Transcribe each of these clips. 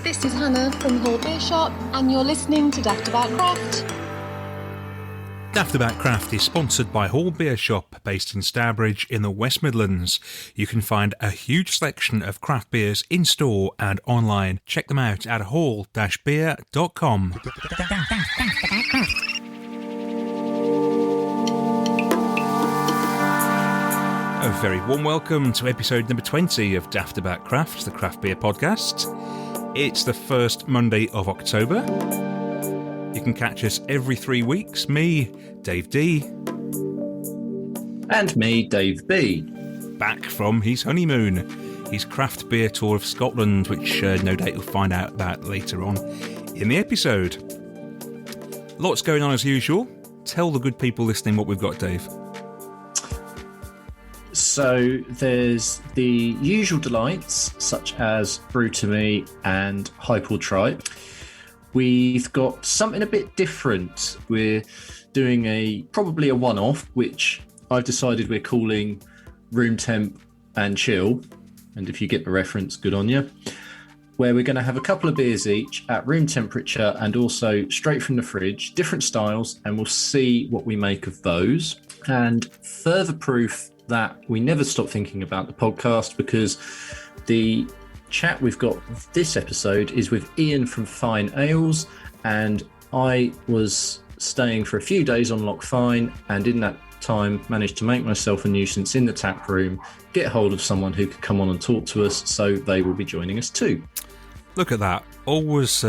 This is Hannah from Hall Beer Shop, and you're listening to Daftaboutcraft. Daftaboutcraft is sponsored by Hall Beer Shop, based in Stourbridge in the West Midlands. You can find a huge selection of craft beers in store and online. Check them out at hall-beer.com. A very warm welcome to episode number 20 of Daftaboutcraft, the craft beer podcast. It's the first Monday of October. You can catch us every 3 weeks. Me, Dave D. And me, Dave B. Back from his honeymoon. His craft beer tour of Scotland, which no doubt you'll find out about later on in the episode. Lots going on as usual. Tell the good people listening what we've got, Dave. So there's the usual delights, such as Brew To Me and Hypal Tripe. We've got something a bit different. We're doing probably a one-off, which I've decided we're calling Room Temp and Chill. And if you get the reference, good on you. Where we're going to have a couple of beers each at room temperature and also straight from the fridge, different styles, and we'll see what we make of those. And further proof that we never stop thinking about the podcast, because the chat we've got this episode is with Ian from Fine Ales, and I was staying for a few days on Loch Fyne, and in that time managed to make myself a nuisance in the tap room, get hold of someone who could come on and talk to us, so they will be joining us too. Look at that. Always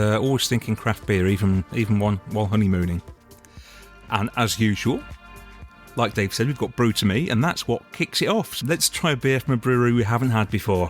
thinking craft beer, even one while honeymooning. And as usual, like Dave said, we've got Brew To Me, and that's what kicks it off. So let's try a beer from a brewery we haven't had before.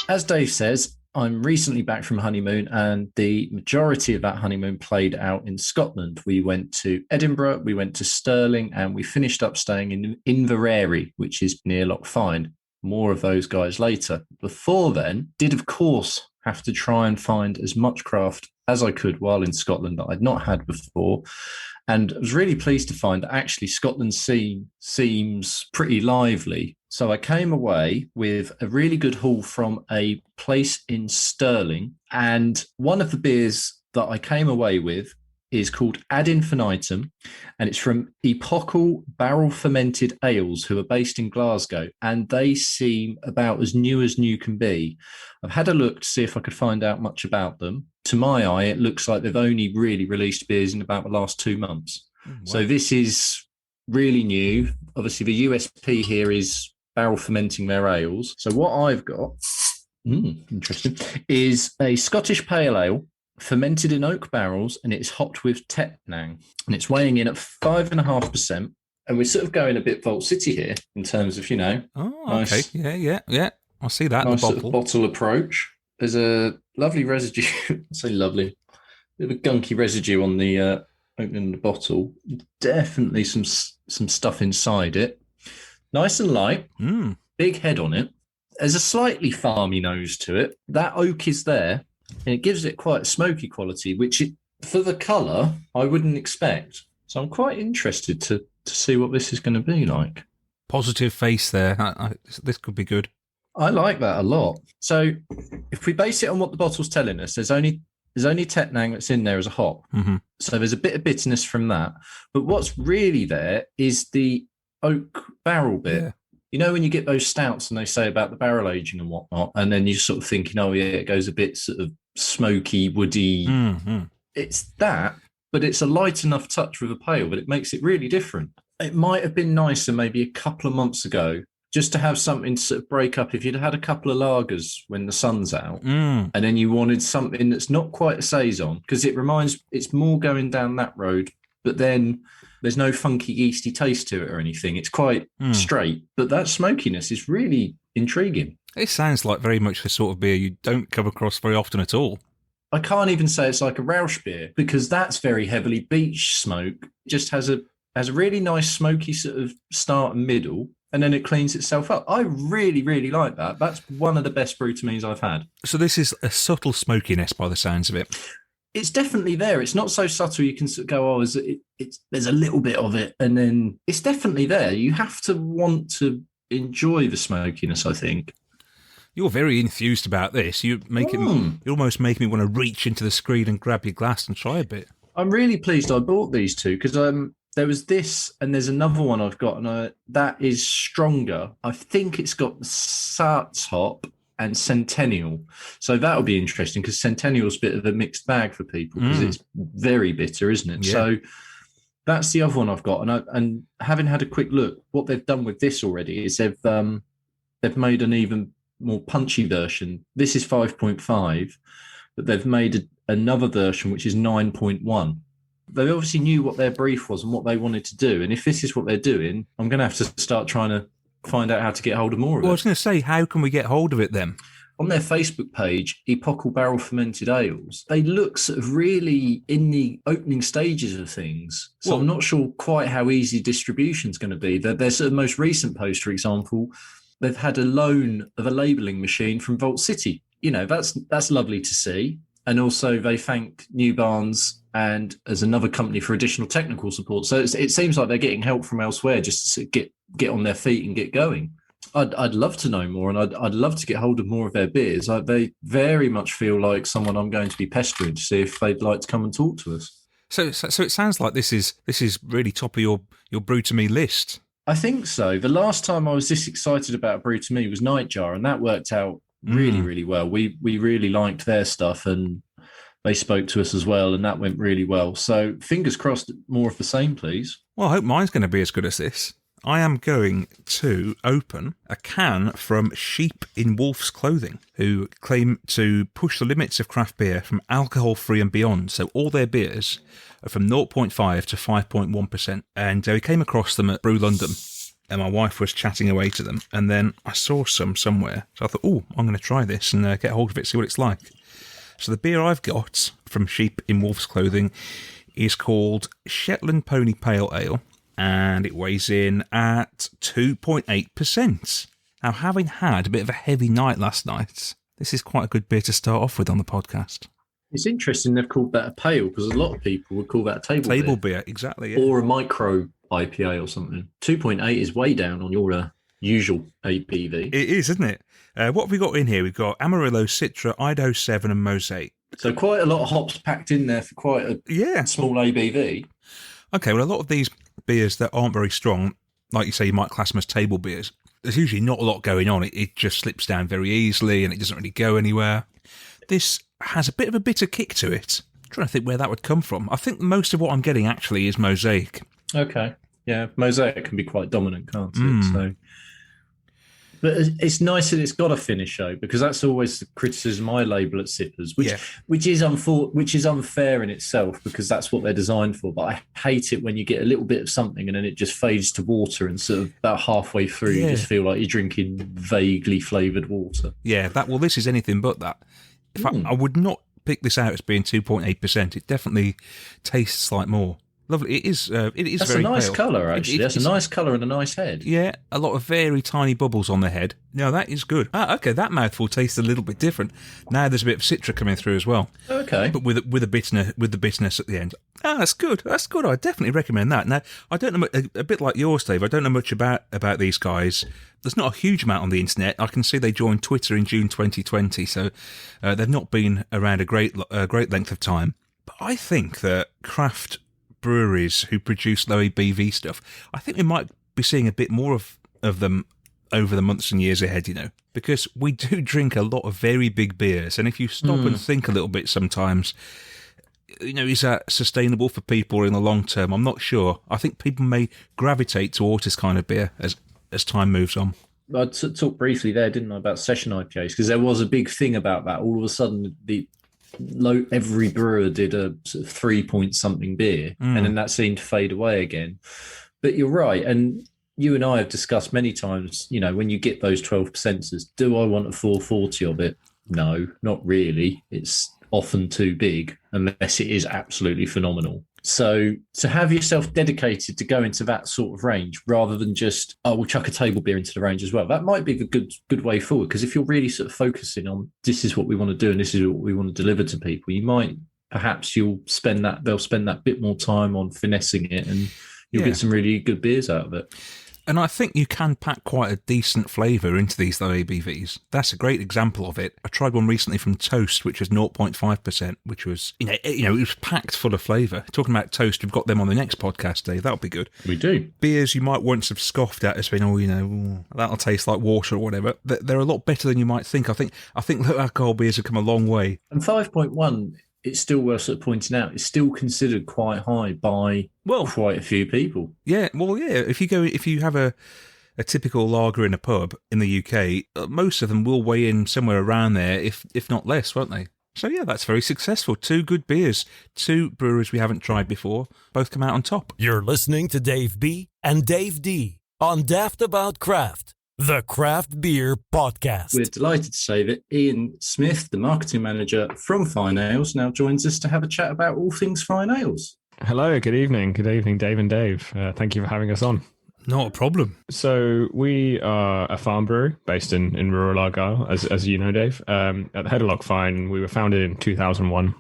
As Dave says, I'm recently back from honeymoon, and the majority of that honeymoon played out in Scotland. We went to Edinburgh, we went to Stirling, and we finished up staying in Inverary, which is near Loch Fyne. More of those guys later. Before then, did of course have to try and find as much craft as I could while in Scotland that I'd not had before. And I was really pleased to find that actually Scotland's scene seems pretty lively. So I came away with a really good haul from a place in Stirling. And one of the beers that I came away with is called Ad Infinitum, and it's from Epochal Barrel Fermented Ales, who are based in Glasgow, and they seem about as new can be. I've had a look to see if I could find out much about them. To my eye, it looks like they've only really released beers in about the last 2 months. Wow. So this is really new. Obviously, the USP here is barrel fermenting their ales. So what I've got, interesting, is a Scottish Pale Ale, fermented in oak barrels, and it's hopped with Tetnang, and it's weighing in at 5.5%. And we're sort of going a bit Vault City here in terms of, Oh, nice, okay. Yeah. I see that. Nice in the sort of bottle approach. There's a lovely residue. I say lovely. Bit of a gunky residue on the opening of the bottle. Definitely some stuff inside it. Nice and light. Big head on it. There's a slightly farmy nose to it. That oak is there. And it gives it quite a smoky quality, which for the colour, I wouldn't expect. So I'm quite interested to see what this is going to be like. Positive face there. This could be good. I like that a lot. So if we base it on what the bottle's telling us, there's only Tetnang that's in there as a hop. Mm-hmm. So there's a bit of bitterness from that. But what's really there is the oak barrel bit. Yeah. You know, when you get those stouts and they say about the barrel aging and whatnot, and then you're sort of thinking, oh, yeah, it goes a bit sort of smoky, woody. Mm-hmm. It's that, but it's a light enough touch with a pale, but it makes it really different. It might have been nicer maybe a couple of months ago just to have something to sort of break up. If you'd had a couple of lagers when the sun's out, and then you wanted something that's not quite a saison, because it's more going down that road, but then there's no funky yeasty taste to it or anything. It's quite straight, but that smokiness is really intriguing. It sounds like very much the sort of beer you don't come across very often at all. I can't even say it's like a Rausch beer, because that's very heavily beech smoke. It just has a really nice smoky sort of start and middle, and then it cleans itself up. I really, really like that. That's one of the best Brew To Me's I've had. So this is a subtle smokiness by the sounds of it. It's definitely there. It's not so subtle you can sort of go, oh, there's a little bit of it, and then it's definitely there. You have to want to enjoy the smokiness, I think. You're very enthused about this. You almost make me want to reach into the screen and grab your glass and try a bit. I'm really pleased I bought these two because there was this and there's another one I've got, and that is stronger. I think it's got Sartop and Centennial. So that'll be interesting because Centennial's a bit of a mixed bag for people because it's very bitter, isn't it? Yeah. So that's the other one I've got. And having had a quick look, what they've done with this already is they've made an even more punchy version. This is 5.5, but they've made another version which is 9.1. They obviously knew what their brief was and what they wanted to do. And if this is what they're doing, I'm going to have to start trying to find out how to get hold of more of it. Well, I was going to say, how can we get hold of it then? On their Facebook page, Epochal Barrel Fermented Ales, they look sort of really in the opening stages of things. So I'm not sure quite how easy distribution's going to be. Their sort of most recent post, for example, they've had a loan of a labelling machine from Vault City. You know, that's lovely to see. And also they thank New Barnes and as another company for additional technical support. So it seems like they're getting help from elsewhere just to get on their feet and get going. I'd love to know more, and I'd love to get hold of more of their beers. They very much feel like someone I'm going to be pestering to see if they'd like to come and talk to us. So it sounds like this is really top of your Brew To Me list. I think so. The last time I was this excited about Brew To Me was Nightjar, and that worked out really, really well. We really liked their stuff, and they spoke to us as well, and that went really well. So fingers crossed, more of the same, please. Well, I hope mine's going to be as good as this. I am going to open a can from Sheep in Wolf's Clothing, who claim to push the limits of craft beer from alcohol-free and beyond. So all their beers are from 0.5 to 5.1%. And we came across them at Brew London, and my wife was chatting away to them. And then I saw some somewhere. So I thought, I'm going to try this and get hold of it, see what it's like. So the beer I've got from Sheep in Wolf's Clothing is called Shetland Pony Pale Ale, and it weighs in at 2.8%. Now, having had a bit of a heavy night last night, this is quite a good beer to start off with on the podcast. It's interesting they've called that a pale, because a lot of people would call that a table beer. Exactly. Yeah. Or a micro IPA or something. 2.8 is way down on your usual ABV. It is, isn't it? What have we got in here? We've got Amarillo, Citra, Idaho 7 and Mosaic. So quite a lot of hops packed in there for quite a small ABV. Okay, well, a lot of these beers that aren't very strong, like you say, you might class them as table beers. There's usually not a lot going on. It just slips down very easily and it doesn't really go anywhere. This has a bit of a bitter kick to it. I'm trying to think where that would come from. I think most of what I'm getting actually is Mosaic. Okay. Yeah, Mosaic can be quite dominant, can't it? So, but it's nice that it's got a finish though, because that's always the criticism I label at sippers, which is unfair in itself because that's what they're designed for. But I hate it when you get a little bit of something and then it just fades to water, and sort of about halfway through you just feel like you're drinking vaguely flavoured water. Yeah, this is anything but that. In fact, I would not pick this out as being 2.8%. It definitely tastes like more. Lovely. It is. That's very a nice pale. colour, actually. That's a nice colour and a nice head. Yeah, a lot of very tiny bubbles on the head. No, that is good. Okay, that mouthful tastes a little bit different. Now there's a bit of citra coming through as well. Okay, but with the bitterness at the end. That's good. That's good. I definitely recommend that. Now, I don't know a bit like yours, Dave. I don't know much about these guys. There's not a huge amount on the internet. I can see they joined Twitter in June 2020, so they've not been around a great length of time. But I think that craft breweries who produce low ABV stuff, I think we might be seeing a bit more of them over the months and years ahead, because we do drink a lot of very big beers, and if you stop and think a little bit sometimes, is that sustainable for people in the long term? I'm not sure. I think people may gravitate towards this kind of beer as time moves on. I talked briefly there, didn't I, about session IPAs, because there was a big thing about that. All of a sudden, every brewer did a sort of 3-point-something beer, and then that seemed to fade away again. But you're right, and you and I have discussed many times, when you get those 12%ers, do I want a 440 of it? No, not really. It's often too big, unless it is absolutely phenomenal. So to have yourself dedicated to go into that sort of range rather than just, we'll chuck a table beer into the range as well, that might be the good way forward. Because if you're really sort of focusing on this is what we want to do and this is what we want to deliver to people, you might, perhaps they'll spend that bit more time on finessing it, and you'll get some really good beers out of it. And I think you can pack quite a decent flavour into these low ABVs. That's a great example of it. I tried one recently from Toast, which was 0.5%, which was, it was packed full of flavour. Talking about Toast, we've got them on the next podcast, Dave. That'll be good. We do. Beers you might once have scoffed at as being, that'll taste like water or whatever. They're a lot better than you might think. I think low alcohol beers have come a long way. And 5.1, it's still worth sort of pointing out, it's still considered quite high by quite a few people. Yeah, If you have a typical lager in a pub in the UK, most of them will weigh in somewhere around there, if not less, won't they? So yeah, that's very successful. 2 good beers, 2 breweries we haven't tried before, both come out on top. You're listening to Dave B and Dave D on Daft About Craft, the craft beer podcast. We're delighted to say that Ian Smith, the marketing manager from Fine Ales, now joins us to have a chat about all things Fine Ales. Hello, good evening. Good evening, Dave and Dave. Thank you for having us on. Not a problem. So we are a farm brewery based in rural Argyll, as you know, Dave. At the head of Loch Fyne, we were founded in 2001.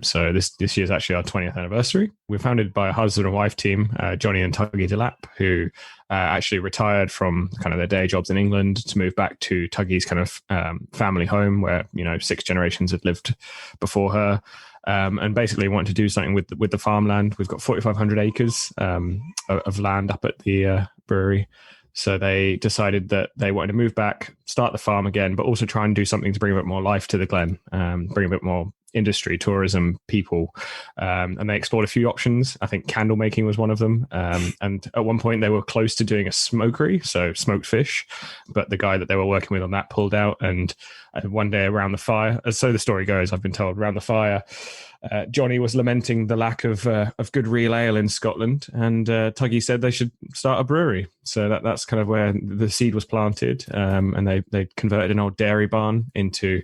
So this year's actually our 20th anniversary. We're founded by a husband and wife team, Johnny and Tuggy Delap, who actually retired from kind of their day jobs in England to move back to Tuggy's kind of family home where, 6 generations had lived before her. And basically wanted to do something with the farmland. We've got 4,500 acres of land up at the brewery. So they decided that they wanted to move back, start the farm again, but also try and do something to bring a bit more life to the Glen, bring a bit more industry, tourism, people. And they explored a few options. I think candle making was one of them. And at one point they were close to doing a smokery, so smoked fish. But the guy that they were working with on that pulled out. And one day around the fire, so the story goes, I've been told, around the fire, Johnny was lamenting the lack of good real ale in Scotland, and Tuggy said they should start a brewery. So that's kind of where the seed was planted, and they converted an old dairy barn into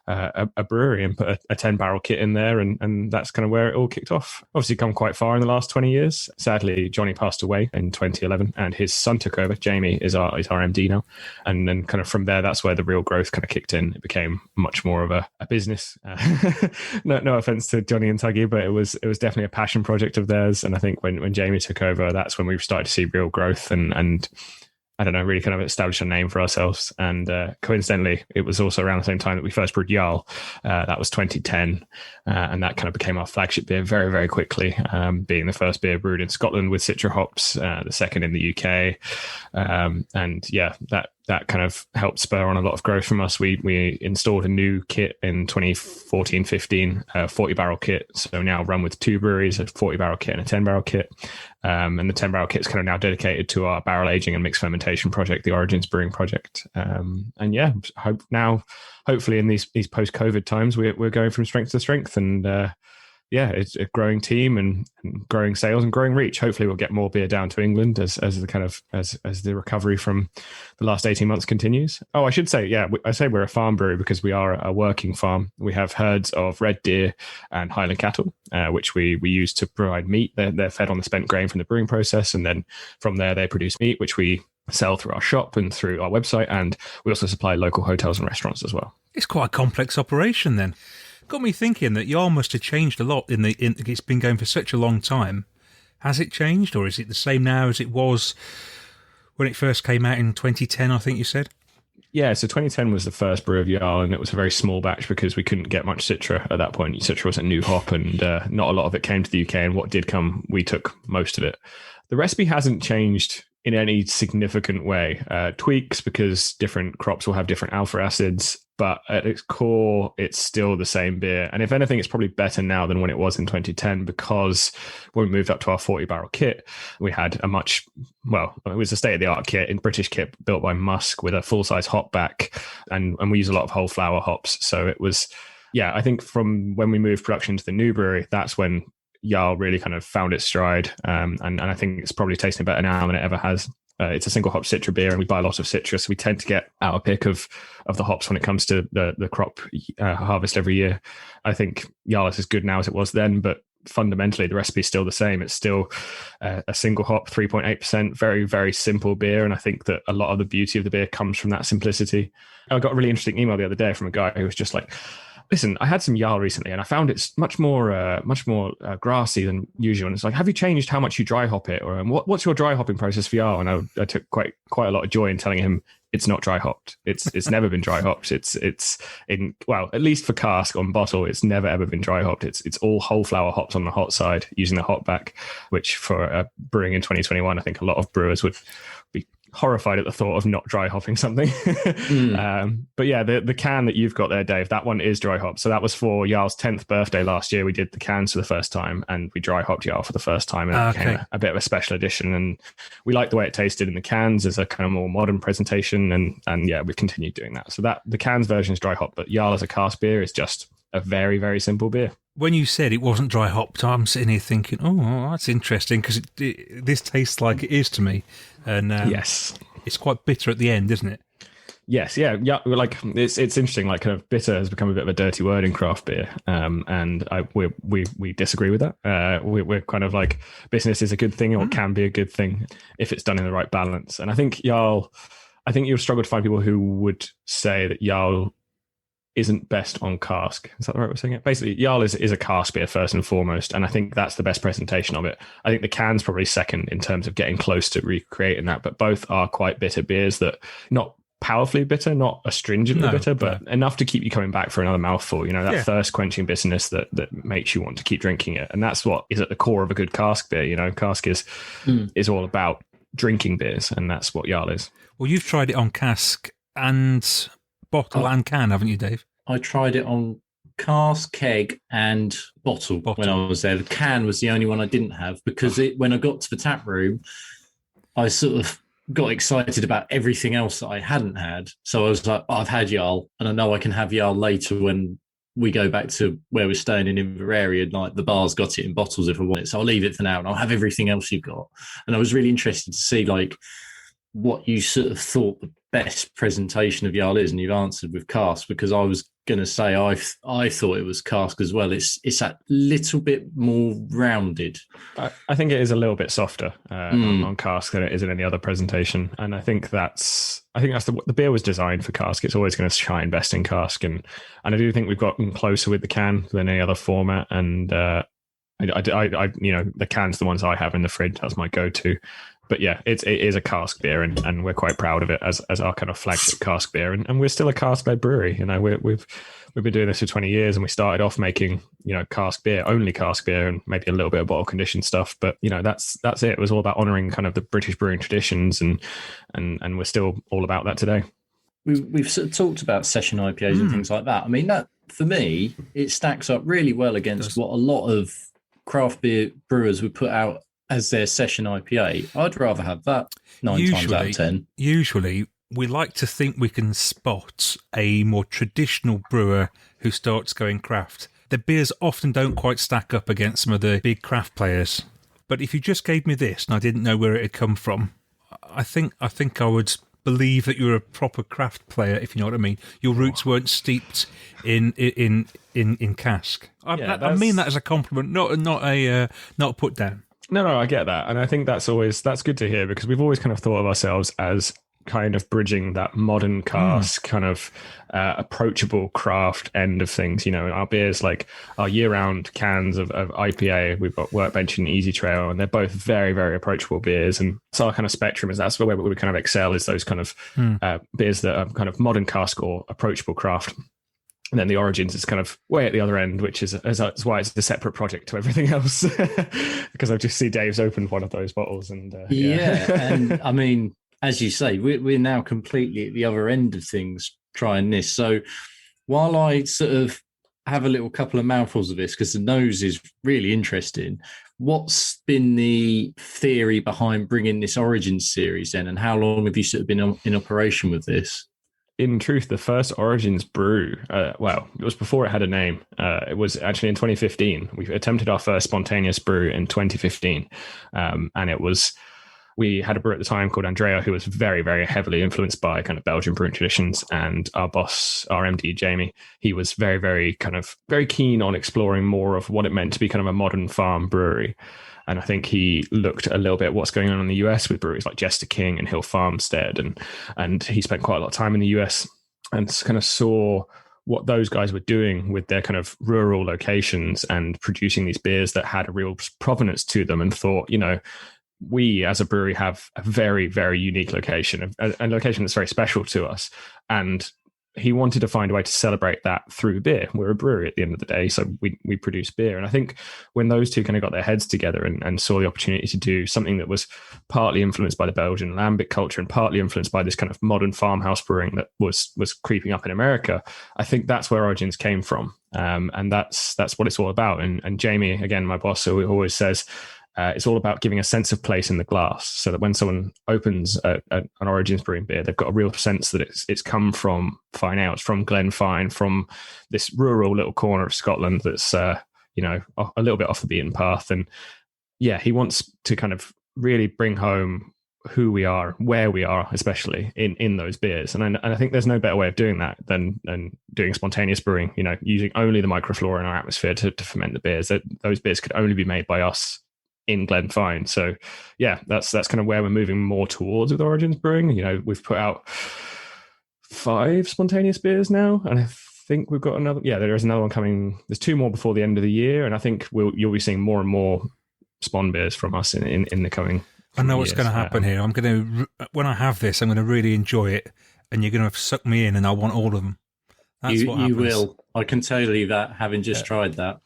a brewery and put a 10-barrel kit in there, and that's kind of where it all kicked off. Obviously come quite far in the last 20 years. Sadly, Johnny passed away in 2011 and his son took over. Jamie is our MD now. And then kind of from there, that's where the real growth kind of kicked in. It became much more of a business. No offense to Johnny and Tuggy, but it was definitely a passion project of theirs. And I think when Jamie took over, that's when we started to see real growth and I don't know, really kind of established a name for ourselves. And coincidentally, it was also around the same time that we first brewed Jarl. That was 2010. And that kind of became our flagship beer very, very quickly, being the first beer brewed in Scotland with Citra hops, the second in the UK. And yeah, that kind of helped spur on a lot of growth from us. We installed a new kit in 2014-15, a 40-barrel kit. So now run with 2 breweries, a 40-barrel kit and a 10-barrel kit. And the 10-barrel kit is kind of now dedicated to our barrel aging and mixed fermentation project, the Origins Brewing Project. And yeah, hopefully in these post-COVID times, we're going from strength to strength. And yeah, it's a growing team and growing sales and growing reach. Hopefully we'll get more beer down to England as the recovery from the last 18 months continues. Oh, I should say, yeah, I say we're a farm brewery because we are a working farm. We have herds of red deer and Highland cattle, which we use to provide meat. They're fed on the spent grain from the brewing process. And then from there, they produce meat, which we sell through our shop and through our website. And we also supply local hotels and restaurants as well. It's quite a complex operation then. Got me thinking that Jarl must have changed a lot it's been going for such a long time. Has it changed, or is it the same now as it was when it first came out in 2010, I think you said? Yeah, so 2010 was the first brew of Jarl, and it was a very small batch because we couldn't get much Citra at that point. Citra was a new hop, and not a lot of it came to the UK, and what did come, we took most of it. The recipe hasn't changed in any significant way. Tweaks because different crops will have different alpha acids, but at its core, it's still the same beer. And if anything, it's probably better now than when it was in 2010, because when we moved up to our 40-barrel kit, we had it was a state-of-the-art kit, in British kit, built by Musk with a full-size hop back, and we use a lot of whole flower hops. So it was, yeah, I think from when we moved production to the new brewery, that's when Jarl really kind of found its stride. And I think it's probably tasting better now than it ever has. It's a single hop Citra beer, and we buy a lot of Citra, so we tend to get our pick of the hops when it comes to the crop harvest every year. I think Jarl is as good now as it was then, but fundamentally the recipe is still the same. It's still a single hop, 3.8%, very, very simple beer. And I think that a lot of the beauty of the beer comes from that simplicity. I got a really interesting email the other day from a guy who was just like, Listen, I had some Jarl recently, and I found it's much more grassy than usual. And it's like, have you changed how much you dry hop it, or what's your dry hopping process for Jarl? And I took quite a lot of joy in telling him it's not dry hopped. It's never been dry hopped. It's in, well, at least for cask on bottle, it's never ever been dry hopped. It's all whole flower hops on the hot side using the hop back, which for brewing in 2021, I think a lot of brewers would be horrified at the thought of not dry hopping something. But yeah, the can that you've got there, Dave, that one is dry hop. So that was for Jarl's 10th birthday last year. We did the cans for the first time, and we dry hopped Jarl for the first time, and it became a bit of a special edition. And we liked the way it tasted in the cans as a kind of more modern presentation. And yeah, we continued doing that. So that the cans version is dry hop, but Jarl as a cask beer is just a very, very simple beer. When you said it wasn't dry hopped, I'm sitting here thinking, oh, that's interesting, because this tastes like it is to me. And yes, it's quite bitter at the end, isn't it? Yes, yeah. Like it's interesting. Like kind of bitter has become a bit of a dirty word in craft beer, and we disagree with that. We're kind of like business is a good thing, or can be a good thing if it's done in the right balance. And I think you'll struggle to find people who would say that Jarl isn't best on cask. Is that the right way of saying it? Basically, Jarl is a cask beer first and foremost, and I think that's the best presentation of it. I think the can's probably second in terms of getting close to recreating that, but both are quite bitter beers that not powerfully bitter, not astringently bitter, but enough to keep you coming back for another mouthful. You know, that thirst-quenching bitterness that makes you want to keep drinking it, and that's what is at the core of a good cask beer. You know, cask is all about drinking beers, and that's what Jarl is. Well, you've tried it on cask and bottle and can, haven't you, Dave? I tried it on cask, keg, and bottle when I was there. The can was the only one I didn't have because when I got to the tap room, I sort of got excited about everything else that I hadn't had. So I was like, I've had Jarl, and I know I can have Jarl later when we go back to where we're staying in Inverary, and like the bar's got it in bottles if I want it. So I'll leave it for now, and I'll have everything else you've got. And I was really interested to see like what you sort of thought the best presentation of Jarl is, and you've answered with cask, because I was going to say I thought it was cask as well. It's that little bit more rounded. I think it is a little bit softer on cask than it is in any other presentation, and I think that's the beer was designed for cask. It's always going to shine best in cask, and I do think we've gotten closer with the can than any other format, and I you know, the can's the ones I have in the fridge. That's my go-to. But yeah, it is a cask beer, and we're quite proud of it as our kind of flagship cask beer. And we're still a cask-led brewery. You know, we've been doing this for 20 years, and we started off making, you know, cask beer, only cask beer, and maybe a little bit of bottle conditioned stuff. But you know, that's it. It was all about honouring kind of the British brewing traditions, and we're still all about that today. We've sort of talked about session IPAs and things like that. I mean, that for me, it stacks up really well against what a lot of craft beer brewers would put out as their session IPA. I'd rather have that times out of 10. Usually, we like to think we can spot a more traditional brewer who starts going craft. The beers often don't quite stack up against some of the big craft players. But if you just gave me this and I didn't know where it had come from, I think I would believe that you're a proper craft player, if you know what I mean. Your roots weren't steeped in cask. I mean that as a compliment, not a put down. No, I get that. And I think that's good to hear, because we've always kind of thought of ourselves as kind of bridging that modern cask kind of approachable craft end of things. You know, our beers, like our year-round cans of IPA, we've got Workbench and Easy Trail, and they're both very, very approachable beers. And so our kind of spectrum is that's where we kind of excel, is those kind of beers that are kind of modern cask or approachable craft. And then the Origins is kind of way at the other end, which is why it's a separate project to everything else. Because I just see Dave's opened one of those bottles, and and I mean, as you say, we're now completely at the other end of things trying this. So while I sort of have a little couple of mouthfuls of this, because the nose is really interesting, what's been the theory behind bringing this Origins series then, and how long have you sort of been in operation with this? In truth, the first Origins brew, it was before it had a name. It was actually in 2015. We attempted our first spontaneous brew in 2015. And we had a brewer at the time called Andrea, who was very, very heavily influenced by kind of Belgian brewing traditions. And our boss, our MD, Jamie, he was very, very very keen on exploring more of what it meant to be kind of a modern farm brewery. And I think he looked a little bit at what's going on in the US with breweries like Jester King and Hill Farmstead. And he spent quite a lot of time in the US and kind of saw what those guys were doing with their kind of rural locations and producing these beers that had a real provenance to them, and thought, we as a brewery have a very, very unique location, a location that's very special to us. And he wanted to find a way to celebrate that through beer. We're a brewery at the end of the day, so we produce beer. And I think when those two kind of got their heads together and saw the opportunity to do something that was partly influenced by the Belgian lambic culture and partly influenced by this kind of modern farmhouse brewing that was creeping up in America, I think that's where Origins came from. And that's what it's all about. And Jamie, again, my boss, who always says, it's all about giving a sense of place in the glass, so that when someone opens an Origins brewing beer, they've got a real sense that it's come from Fine Ale, from Glen Fine, from this rural little corner of Scotland that's a little bit off the beaten path. And yeah, he wants to kind of really bring home who we are, where we are, especially in those beers. And I think there's no better way of doing that than doing spontaneous brewing. Using only the microflora in our atmosphere to ferment the beers. That those beers could only be made by us in Glen Fine. So yeah, that's kind of where we're moving more towards with Origins Brewing. We've put out 5 spontaneous beers now, and I think we've got another. Yeah, there is another one coming. There's 2 more before the end of the year, and I think you'll be seeing more and more spawn beers from us in the coming. I know what's going to happen here. I'm going to, when I have this, I'm going to really enjoy it, and you're going to suck me in, and I want all of them. That's what happens. You will. I can tell you that, having just tried that,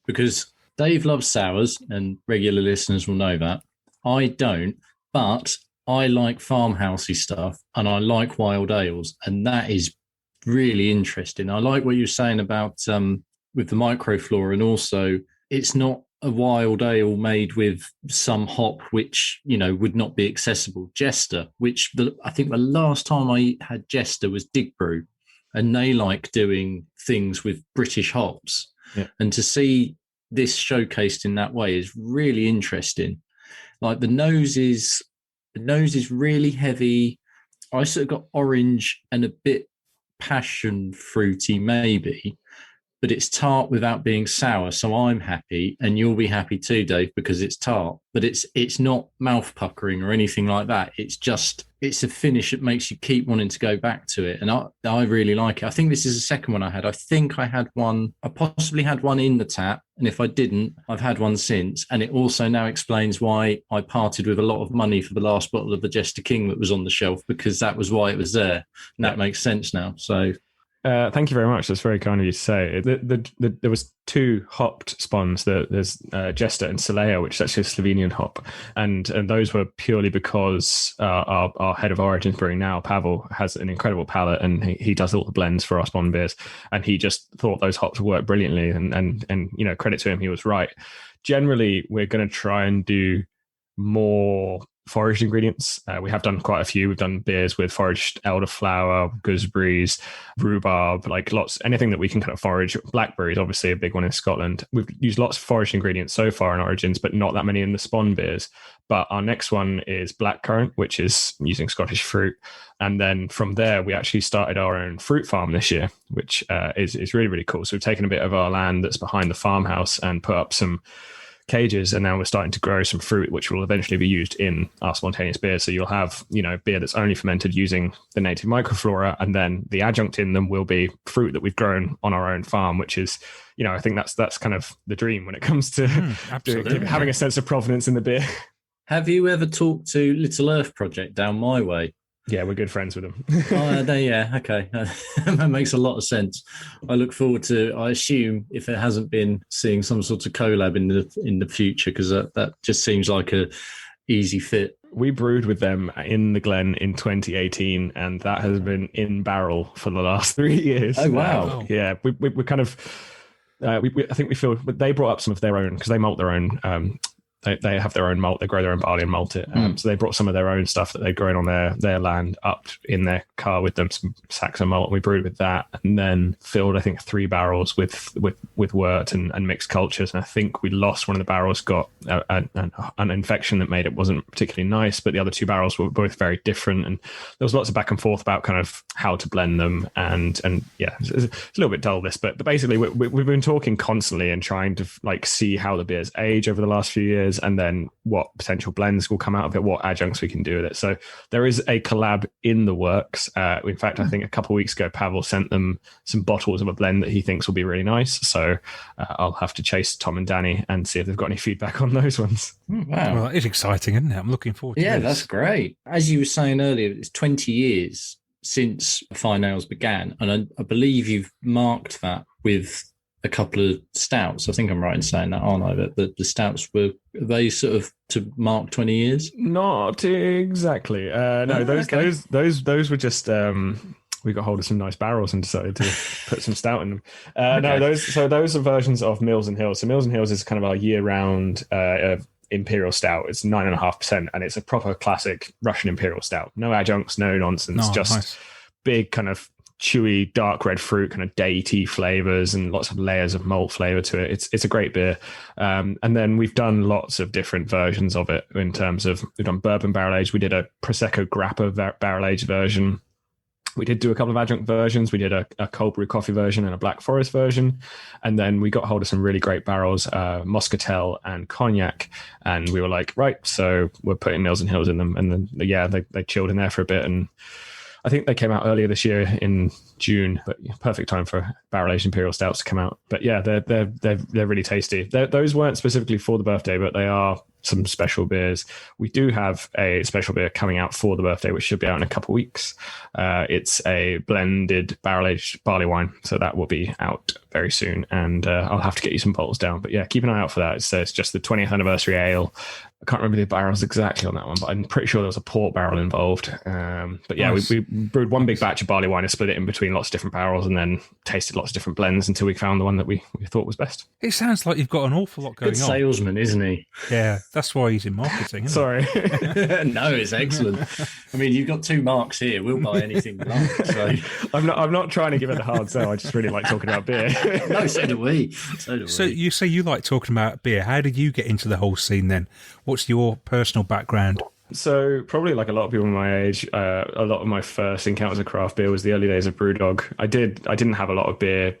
because Dave loves sours, and regular listeners will know that. I don't, but I like farmhousey stuff, and I like wild ales, and that is really interesting. I like what you're saying about with the microflora, and also it's not a wild ale made with some hop which would not be accessible. Jester, which I think the last time I had Jester was Dig Brew, and they like doing things with British hops, and to see this showcased in that way is really interesting. Like the nose is really heavy. I sort of got orange and a bit passion fruity maybe, but it's tart without being sour. So I'm happy, and you'll be happy too, Dave, because it's tart, but it's not mouth puckering or anything like that. It's a finish that makes you keep wanting to go back to it. And I really like it. I think this is the second one I had. I think I possibly had one in the tap. And if I didn't, I've had one since. And it also now explains why I parted with a lot of money for the last bottle of the Jester King that was on the shelf, because that was why it was there. And that makes sense now. So thank you very much. That's very kind of you to say. There was 2 hopped spawns. There's Jester and Solea, which is actually a Slovenian hop, and those were purely because our head of Origins Brewing now, Pavel, has an incredible palate, and he does all the blends for our spawn beers, and he just thought those hops would work brilliantly, and credit to him, he was right. Generally, we're going to try and do more foraged ingredients. We have done quite a few. We've done beers with foraged elderflower, gooseberries, rhubarb, like lots, anything that we can kind of forage. Blackberries, obviously a big one in Scotland. We've used lots of foraged ingredients so far in Origins, but not that many in the spawn beers. But our next one is blackcurrant, which is using Scottish fruit. And then from there, we actually started our own fruit farm this year, which is really, really cool. So we've taken a bit of our land that's behind the farmhouse and put up some cages, and now we're starting to grow some fruit which will eventually be used in our spontaneous beer. So you'll have beer that's only fermented using the native microflora, and then the adjunct in them will be fruit that we've grown on our own farm, which is I think that's kind of the dream when it comes to having a sense of provenance in the beer. Have you ever talked to Little Earth Project down my way? Yeah, we're good friends with them. Okay. That makes a lot of sense. I look forward to, I assume, if it hasn't been, seeing some sort of collab in the future, because that just seems like a easy fit. We brewed with them in the Glen in 2018, and that has been in barrel for the last 3 years. Oh, wow. Yeah, we kind of, I think we feel, they brought up some of their own, because they malt their own, they have their own malt, they grow their own barley and malt it. So they brought some of their own stuff that they'd grown on their land up in their car with them, some sacks of malt. We brewed with that, and then filled, I think, 3 barrels with wort and mixed cultures. And I think we lost one of the barrels, got an infection that made it wasn't particularly nice, but the other 2 barrels were both very different. And there was lots of back and forth about kind of how to blend them. And yeah, it's a little bit dull, this, but basically we've been talking constantly and trying to like see how the beers age over the last few years. beers, and then what potential blends will come out of it, what adjuncts we can do with it. So there is a collab in the works. In fact, I think a couple of weeks ago, Pavel sent them some bottles of a blend that he thinks will be really nice. So I'll have to chase Tom and Danny and see if they've got any feedback on those ones. Oh, wow. Well, it's exciting, isn't it? I'm looking forward to it. Yeah, that's great. As you were saying earlier, it's 20 years since Fine Ales began, and I believe you've marked that with a couple of stouts. I think I'm right in saying that, aren't I? That the stouts were they sort of to mark 20 years? Not exactly. No, those were just. We got hold of some nice barrels and decided to put some stout in them. No, those are versions of Mills and Hills. So Mills and Hills is kind of our year-round imperial stout. It's 9.5%, and it's a proper classic Russian imperial stout. No adjuncts, no nonsense, just nice. Big kind of chewy dark red fruit, kind of datey flavors, and lots of layers of malt flavor to it. It's a great beer. And then we've done lots of different versions of it in terms of, we've done bourbon barrel aged. We did a Prosecco grappa barrel aged version. We did do a couple of adjunct versions. We did a cold brew coffee version and a Black Forest version. And then we got hold of some really great barrels, Moscatel and Cognac. And we were like, right, so we're putting Mills and Hills in them. And then, yeah, they chilled in there for a bit. And I think they came out earlier this year in June, but perfect time for barrel aged imperial stouts to come out. But yeah, they're really tasty. Those weren't specifically for the birthday, but they are some special beers. We do have a special beer coming out for the birthday, which should be out in a couple of weeks. It's a blended barrel aged barley wine, so that will be out very soon. And I'll have to get you some bottles down. But yeah, keep an eye out for that. It's just the 20th anniversary ale. I can't remember the barrels exactly on that one, but I'm pretty sure there was a port barrel involved. But yeah, nice. we brewed one big batch of barley wine and split it in between lots of different barrels, and then tasted lots of different blends until we found the one that we thought was best. It sounds like you've got an awful lot going on. Good salesman, isn't he? Yeah, that's why he's in marketing. Sorry. No, it's excellent. I mean, you've got 2 marks here. We'll buy anything you like. So. I'm not trying to give it a hard sell. I just really like talking about beer. No, so do we. So you say you like talking about beer. How did you get into the whole scene then? What's your personal background? So probably like a lot of people my age, a lot of my first encounters of craft beer was the early days of Brewdog. I didn't have a lot of beer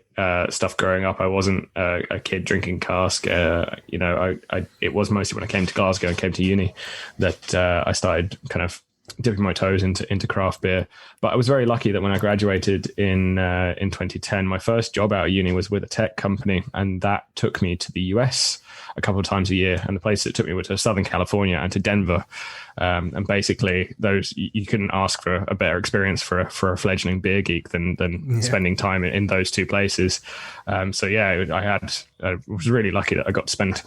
stuff growing up. I wasn't a kid drinking cask. It was mostly when I came to Glasgow and came to uni that I started kind of dipping my toes into craft beer. But I was very lucky that when I graduated in 2010, my first job out of uni was with a tech company, and that took me to the US a couple of times a year. And the place that took me were to Southern California and to Denver. And basically, those you couldn't ask for a better experience for a fledgling beer geek than spending time in those 2 places. I was really lucky that I got to spend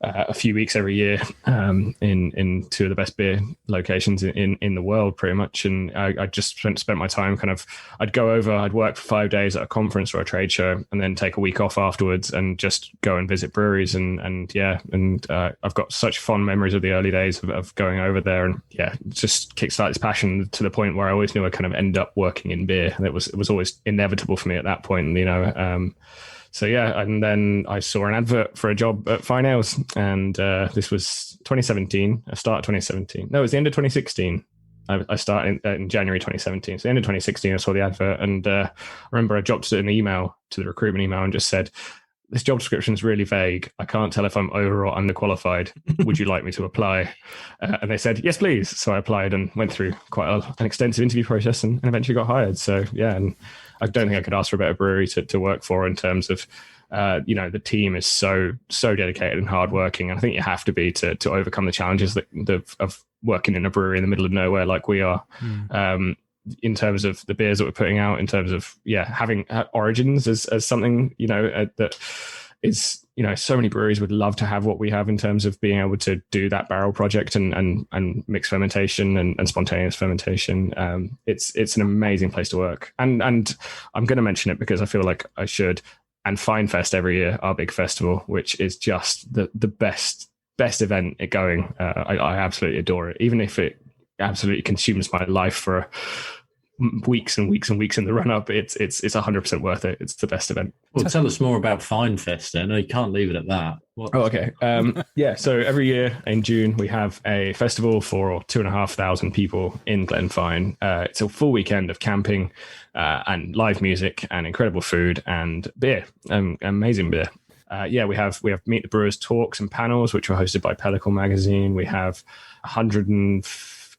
a few weeks every year in 2 of the best beer locations in the world, pretty much. And I just spent my time I'd go over, I'd work for 5 days at a conference or a trade show, and then take a week off afterwards and just go and visit breweries. I've got such fond memories of the early days of going over there, and just kickstarted this passion to the point where I always knew I'd kind of end up working in beer. And it was always inevitable for me at that point, and then I saw an advert for a job at Fine Ales, and this was 2017, start of 2017. No, it was the end of 2016. I started in January 2017. So the end of 2016, I saw the advert, and I remember I dropped it in the email to the recruitment email and just said, this job description is really vague. I can't tell if I'm over or underqualified. Would you like me to apply? And they said, yes, please. So I applied and went through quite an extensive interview process and eventually got hired. So yeah, and I don't think I could ask for a better brewery to work for in terms of, the team is so dedicated and hardworking. And I think you have to be to overcome the challenges of working in a brewery in the middle of nowhere like we are. In terms of the beers that we're putting out, in terms of having origins as something that is so many breweries would love to have what we have in terms of being able to do that barrel project and mixed fermentation and spontaneous fermentation. It's an amazing place to work, and I'm going to mention it because I feel like I should. And Fine Fest every year, our big festival, which is just the best event going. I absolutely adore it, even if it absolutely consumes my life for weeks and weeks and weeks in the run up. It's 100% worth it. It's the best event. Well, tell us more about Fine Fest then. No, you can't leave it at that. Okay. So every year in June we have a festival for 2,500 people in Glenfine. It's a full weekend of camping and live music and incredible food and beer, amazing beer. We have Meet the Brewers talks and panels, which are hosted by Pelican Magazine. We have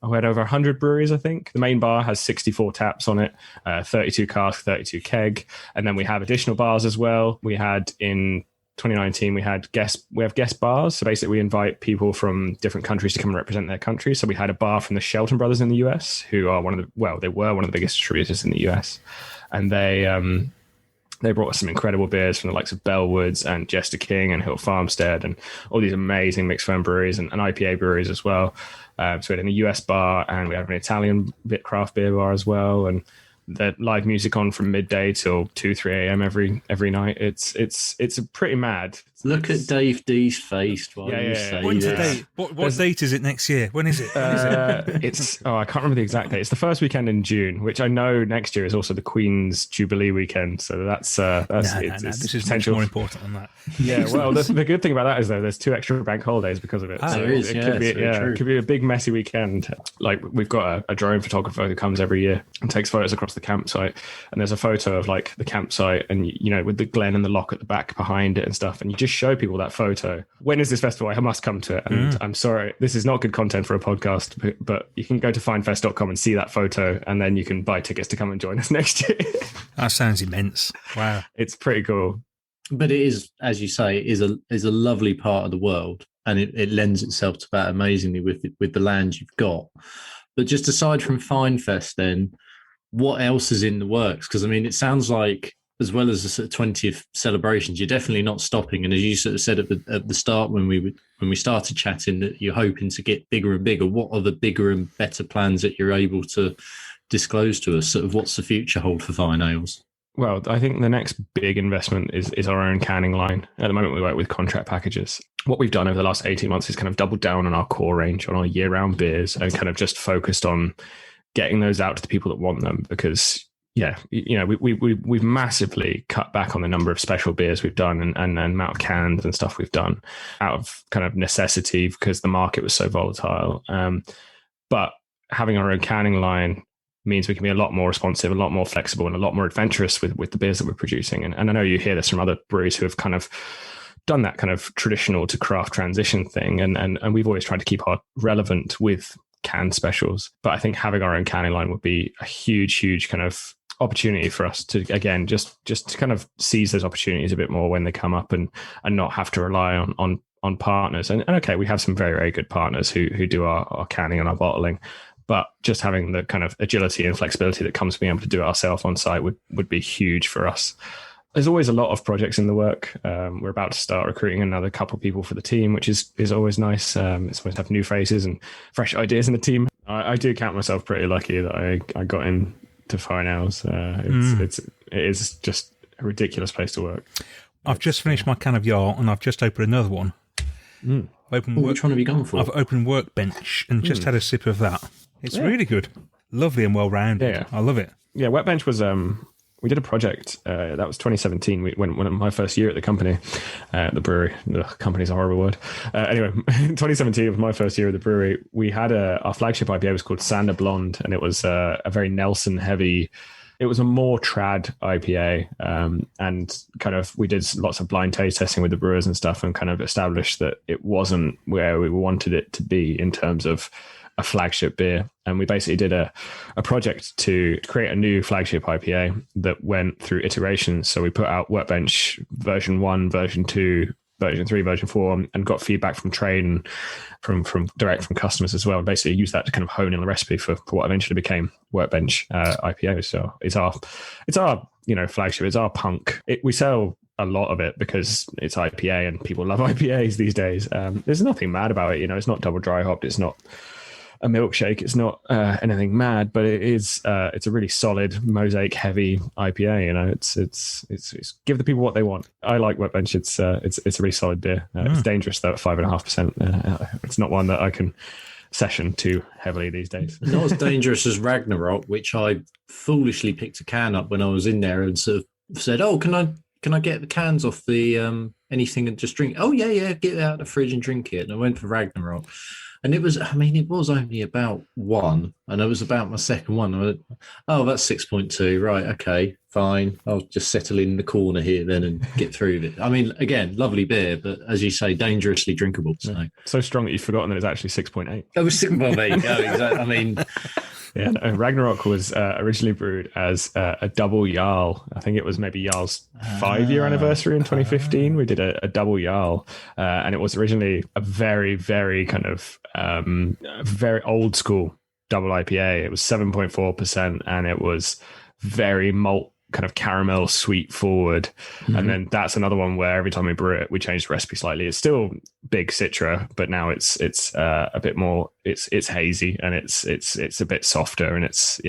we had over 100 breweries, I think. The main bar has 64 taps on it, 32 cask, 32 keg. And then we have additional bars as well. We had in 2019, we have guest bars. So basically we invite people from different countries to come and represent their country. So we had a bar from the Shelton brothers in the US, who are they were one of the biggest distributors in the US. And they brought us some incredible beers from the likes of Bellwoods and Jester King and Hill Farmstead and all these amazing mixed ferm breweries and IPA breweries as well. So we had a US bar, and we had an Italian craft beer bar as well, and the live music on from midday till 2-3 a.m. every night. It's pretty mad. Look at Dave D's face while you say When's the this. date? What date is it next year? When is it? It's I can't remember the exact date. It's the first weekend in June, which I know next year is also the Queen's Jubilee weekend. So that's this is much more important than that. Yeah, well, the good thing about that is though there's 2 extra bank holidays because of it. So it could be a big messy weekend. Like we've got a drone photographer who comes every year and takes photos across the campsite, and there's a photo of like the campsite and with the glen and the lock at the back behind it and stuff, and you just show people that photo. When is this festival? I must come to it. And I'm sorry, this is not good content for a podcast, but you can go to finefest.com and see that photo, and then you can buy tickets to come and join us next year. That sounds immense. Wow. It's pretty cool. But it is, as you say, is a lovely part of the world, and it lends itself to that amazingly with the land you've got. But just aside from Finefest, then what else is in the works? Because I mean, it sounds like, as well as the sort of 20th celebrations, you're definitely not stopping. And as you sort of said at the start when we started chatting, that you're hoping to get bigger and bigger. What are the bigger and better plans that you're able to disclose to us? Sort of what's the future hold for Vine Ales? Well, I think the next big investment is our own canning line. At the moment, we work with contract packages. What we've done over the last 18 months is kind of doubled down on our core range, on our year-round beers, and kind of just focused on getting those out to the people that want them. Because, we've massively cut back on the number of special beers we've done and amount of cans and stuff we've done out of kind of necessity because the market was so volatile. But having our own canning line means we can be a lot more responsive, a lot more flexible, and a lot more adventurous with the beers that we're producing. And I know you hear this from other breweries who have kind of done that kind of traditional to craft transition thing. And we've always tried to keep our relevant with canned specials. But I think having our own canning line would be a huge kind of opportunity for us to, again, just to kind of seize those opportunities a bit more when they come up and not have to rely on partners. And okay, we have some very, very good partners who do our canning and our bottling. But just having the kind of agility and flexibility that comes from being able to do it ourselves on site would be huge for us. There's always a lot of projects in the work. We're about to start recruiting another couple of people for the team, which is always nice. It's nice to have new faces and fresh ideas in the team. I do count myself pretty lucky that I got into Fine Ales. It is just a ridiculous place to work. I've just finished my can of Yarl, and I've just opened another one. Which one have you gone for? I've opened Workbench and just had a sip of that. It's really good. Lovely and well-rounded. Yeah. I love it. Yeah, Workbench was... we did a project, that was 2017, when my first year at the company, the brewery. Ugh, company's a horrible word. Anyway, 2017 was my first year at the brewery. We had our flagship IPA was called Sander Blonde, and it was a very Nelson heavy. It was a more trad IPA, and kind of we did lots of blind taste testing with the brewers and stuff, and kind of established that it wasn't where we wanted it to be in terms of a flagship beer. And we basically did a project to create a new flagship IPA that went through iterations. So we put out Workbench version 1, version 2, version 3, version 4, and got feedback from trade and from direct from customers as well. And basically used that to kind of hone in the recipe for what eventually became Workbench IPA. So it's our flagship. It's our punk. We sell a lot of it because it's IPA and people love IPAs these days. There's nothing mad about it. It's not double dry hopped. It's not a milkshake. It's not anything mad, but it's a really solid mosaic heavy IPA. It's give the people what they want. I like Workbench. It's a really solid beer. It's dangerous though at 5.5%. It's not one that I can session too heavily these days. Not as dangerous as Ragnarok, which I foolishly picked a can up when I was in there and sort of said, "Oh, can can I get the cans off the anything and just drink? Oh yeah, get it out of the fridge and drink it. And I went for Ragnarok. And it was only about one, and it was about my second one. I went, oh, that's 6.2. Right, okay, fine. I'll just settle in the corner here then and get through it. I mean, again, lovely beer, but as you say, dangerously drinkable. So strong that you've forgotten that it's actually 6.8. It was 6.8. Oh, exactly. I mean... Yeah, no, Ragnarok was originally brewed as a double Jarl. I think it was maybe Jarl's 5-year anniversary in 2015. We did a double Jarl, and it was originally a very, very kind of very old school double IPA. It was 7.4%, and it was very malt, kind of caramel sweet forward. And then that's another one where every time we brew it, we change the recipe slightly. It's still big Citra, but now it's a bit more, it's hazy, and it's a bit softer, and it's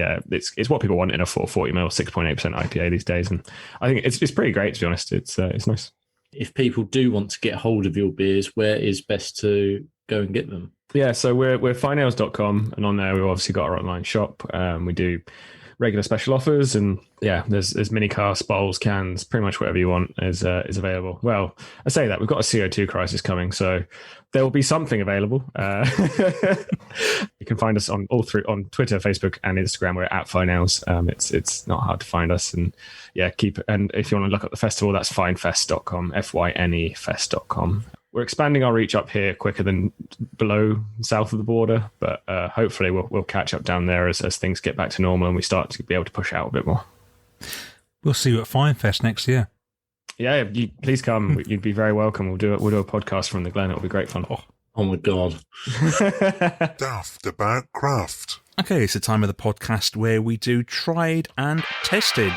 what people want in a 440 ml 6.8% IPA these days. And I think it's pretty great, to be honest. It's nice. If people do want to get hold of your beers, where is best to go and get them? Yeah, so we're fineales.com, and on there we've obviously got our online shop. We do regular special offers, and there's mini casts, bowls, cans, pretty much whatever you want is available. Well, I say that we've got a CO2 crisis coming, so there will be something available. You can find us on Twitter, Facebook, and Instagram. We're at Fineales. It's not hard to find us, and and if you want to look at the festival, that's finefest.com, FYNEfest.com. We're expanding our reach up here quicker than below, south of the border, but hopefully we'll catch up down there as things get back to normal and we start to be able to push out a bit more. We'll see you at Finefest next year. Yeah, please come. You'd be very welcome. We'll do a podcast from the Glen. It'll be great fun. Oh my God. Daftaboutcraft. Okay, it's the time of the podcast where we do Tried and Tested,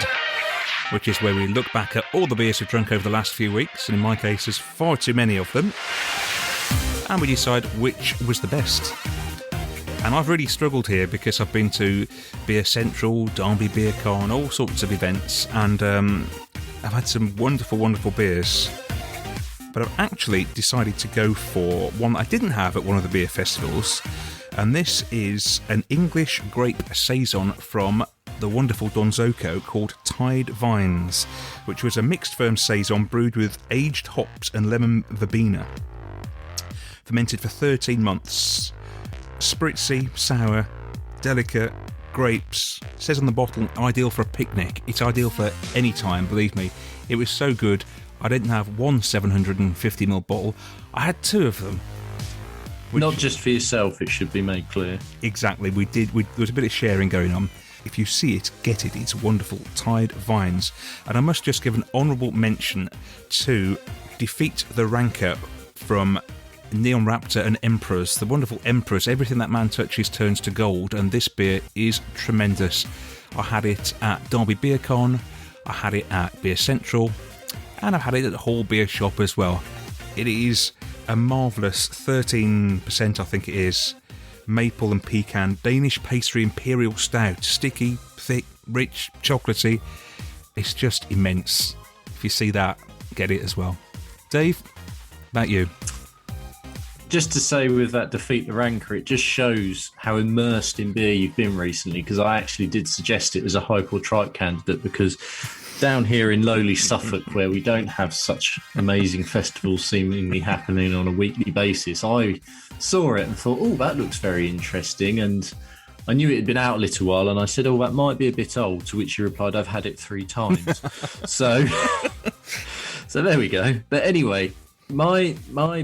which is where we look back at all the beers we've drunk over the last few weeks, and in my case there's far too many of them, and we decide which was the best. And I've really struggled here because I've been to Beer Central, Derby Beer Con, all sorts of events, and I've had some wonderful, wonderful beers. But I've actually decided to go for one that I didn't have at one of the beer festivals, and this is an English grape saison from the wonderful Donzoco called Tide Vines, which was a mixed firm saison brewed with aged hops and lemon verbena. Fermented for 13 months. Spritzy, sour, delicate, grapes. It says on the bottle, ideal for a picnic. It's ideal for any time, believe me. It was so good, I didn't have one 750ml bottle, I had two of them. Not just for yourself, it should be made clear. Exactly, there was a bit of sharing going on. If you see it, get it. It's wonderful. Tide Vines. And I must just give an honourable mention to Defeat the Rancor from Neon Raptor and Emperors. The wonderful Emperors. Everything that man touches turns to gold, and this beer is tremendous. I had it at Derby Beer Con, I had it at Beer Central, and I've had it at the Hall Beer Shop as well. It is a marvellous 13%, I think it is, maple and pecan Danish pastry imperial stout. Sticky, thick, rich, chocolatey. It's just immense. If you see that, get it as well. Dave, about you. Just to say, with that Defeat the Rancor, it just shows how immersed in beer you've been recently, because I actually did suggest it as a hypotripe candidate, because down here in lowly Suffolk, where we don't have such amazing festivals seemingly happening on a weekly basis, I saw it and thought, oh, that looks very interesting. And I knew it had been out a little while, and I said, oh, that might be a bit old, to which you replied, I've had it 3 times. so there we go. But anyway, my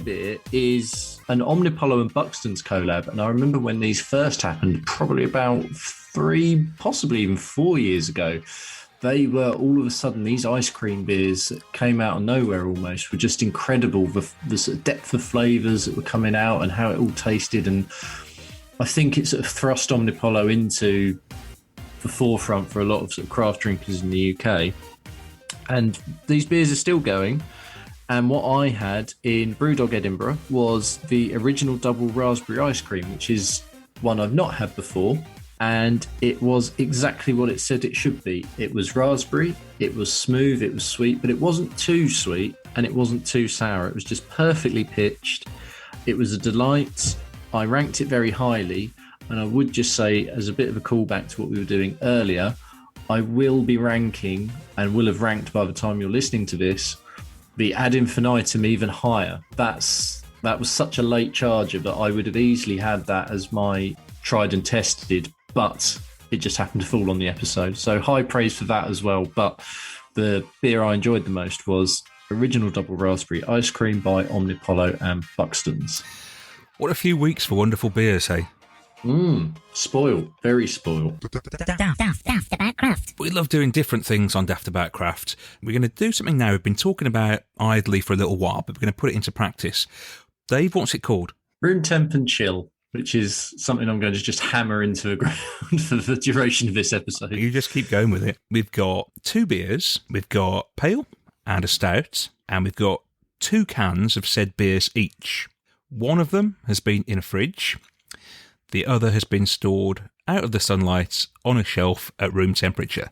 beer is an Omnipollo and Buxton's collab, and I remember when these first happened, probably about 3, possibly even 4 years ago. They were all of a sudden, these ice cream beers that came out of nowhere almost were just incredible. The sort of depth of flavours that were coming out and how it all tasted. And I think it sort of thrust Omnipollo into the forefront for a lot of sort of craft drinkers in the UK. And these beers are still going. And what I had in Brewdog Edinburgh was the original double raspberry ice cream, which is one I've not had before. And it was exactly what it said it should be. It was raspberry, it was smooth, it was sweet, but it wasn't too sweet and it wasn't too sour. It was just perfectly pitched. It was a delight. I ranked it very highly, and I would just say, as a bit of a callback to what we were doing earlier, I will be ranking and will have ranked by the time you're listening to this, the ad infinitum even higher. That was such a late charger, but I would have easily had that as my tried and tested, but it just happened to fall on the episode. So high praise for that as well. But the beer I enjoyed the most was Original Double Raspberry Ice Cream by Omnipollo and Buxton's. What a few weeks for wonderful beers, hey? Spoiled. Very spoiled. Daftaboutcraft. We love doing different things on Daftaboutcraft. We're going to do something now we've been talking about idly for a little while, but we're going to put it into practice. Dave, what's it called? Room temp and chill, which is something I'm going to just hammer into the ground for the duration of this episode. You just keep going with it. We've got 2 beers. We've got pale and a stout, and we've got 2 cans of said beers each. One of them has been in a fridge. The other has been stored out of the sunlight on a shelf at room temperature.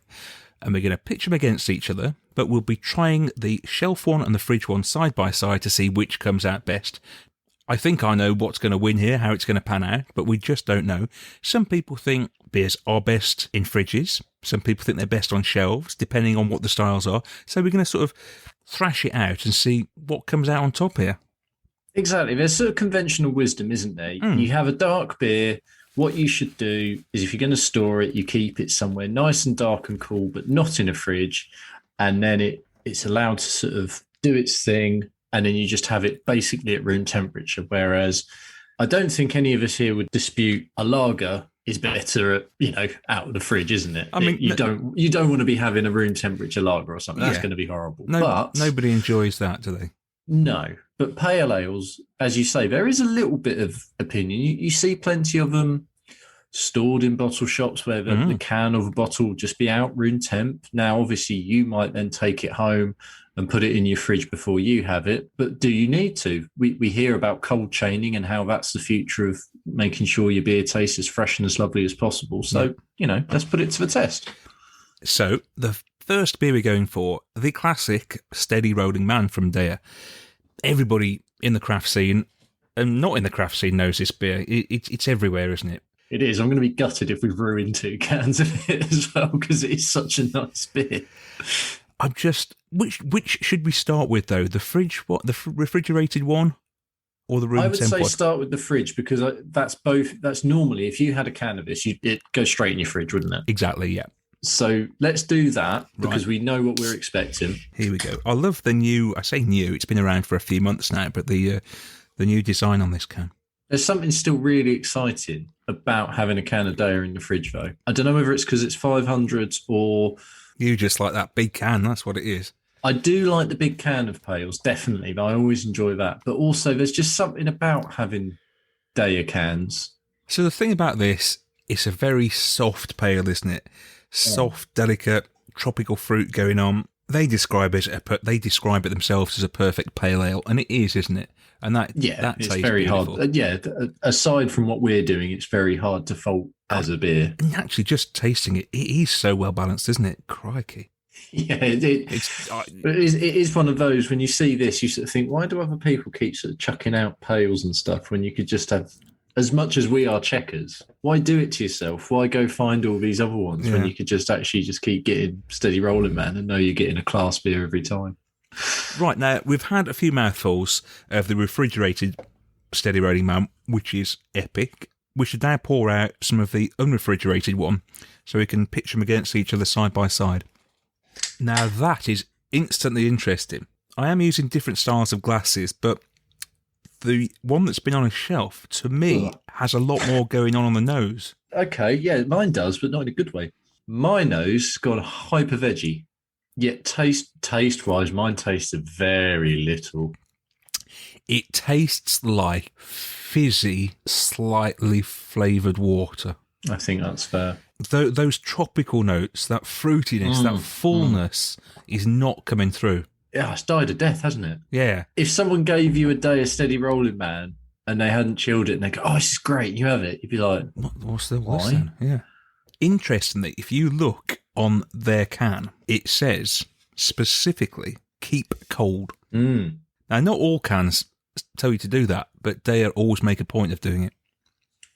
And we're going to pitch them against each other, but we'll be trying the shelf one and the fridge one side by side to see which comes out best. I think I know what's going to win here, how it's going to pan out, but we just don't know. Some people think beers are best in fridges. Some people think they're best on shelves, depending on what the styles are. So we're going to sort of thrash it out and see what comes out on top here. Exactly. There's sort of conventional wisdom, isn't there? You have a dark beer. What you should do is if you're going to store it, you keep it somewhere nice and dark and cool, but not in a fridge. And then it's allowed to sort of do its thing. And then you just have it basically at room temperature. Whereas I don't think any of us here would dispute a lager is better at, out of the fridge, isn't it? I mean, you don't want to be having a room temperature lager or something. That's going to be horrible. But nobody enjoys that, do they? No, but pale ales, as you say, there is a little bit of opinion. You see plenty of them stored in bottle shops where the can of a bottle will just be out room temp. Now, obviously, you might then take it home and put it in your fridge before you have it. But do you need to? We hear about cold chaining and how that's the future of making sure your beer tastes as fresh and as lovely as possible. So, let's put it to the test. So, the first beer we're going for, the classic Steady Rolling Man from Dare. Everybody in the craft scene and not in the craft scene knows this beer. It's everywhere, isn't it? It is. I'm going to be gutted if we've ruined 2 cans of it as well because it is such a nice beer. I'm just... Which should we start with, though? The fridge, what? The refrigerated one? Or the room temp? I would say start with the fridge because that's both... That's normally, if you had a can of this, it goes straight in your fridge, wouldn't it? Exactly, yeah. So let's do that because we know what we're expecting. Here we go. I love the new... I say new, it's been around for a few months now, but the new design on this can. There's something still really exciting about having a can of Dare in the fridge, though. I don't know whether it's because it's 500s or... You just like that big can, that's what it is. I do like the big can of pails, definitely. I always enjoy that. But also, there's just something about having Dare cans. So the thing about this, it's a very soft pale, isn't it? Soft, delicate, tropical fruit going on. They describe it themselves as a perfect pale ale, and it is, isn't it? And that it's tastes very beautiful. hard. Aside from what we're doing, it's very hard to fault as a beer. And actually, just tasting it, it is so well balanced, isn't it? Crikey. Yeah, it is one of those, when you see this, you sort of think, why do other people keep sort of chucking out pails and stuff when you could just have, as much as we are checkers, why do it to yourself? Why go find all these other ones when you could just actually just keep getting Steady Rolling Man and know you're getting a class beer every time? Right, now, we've had a few mouthfuls of the refrigerated Steady Rolling Man, which is epic. We should now pour out some of the unrefrigerated one so we can pitch them against each other side by side. Now, that is instantly interesting. I am using different styles of glasses, but the one that's been on a shelf, to me, has a lot more going on the nose. Okay, yeah, mine does, but not in a good way. My nose has got hyper veggie, yet taste-wise, mine tasted very little. It tastes like fizzy, slightly flavoured water. I think that's fair. Those tropical notes, that fruitiness, that fullness is not coming through. Yeah, it's died a death, hasn't it? Yeah. If someone gave you a day of Steady Rolling Man and they hadn't chilled it and they go, oh, this is great, and you have it, you'd be like, what's the why? Then? Yeah. Interestingly, if you look on their can, it says specifically, keep cold. Now, not all cans tell you to do that, but they always make a point of doing it.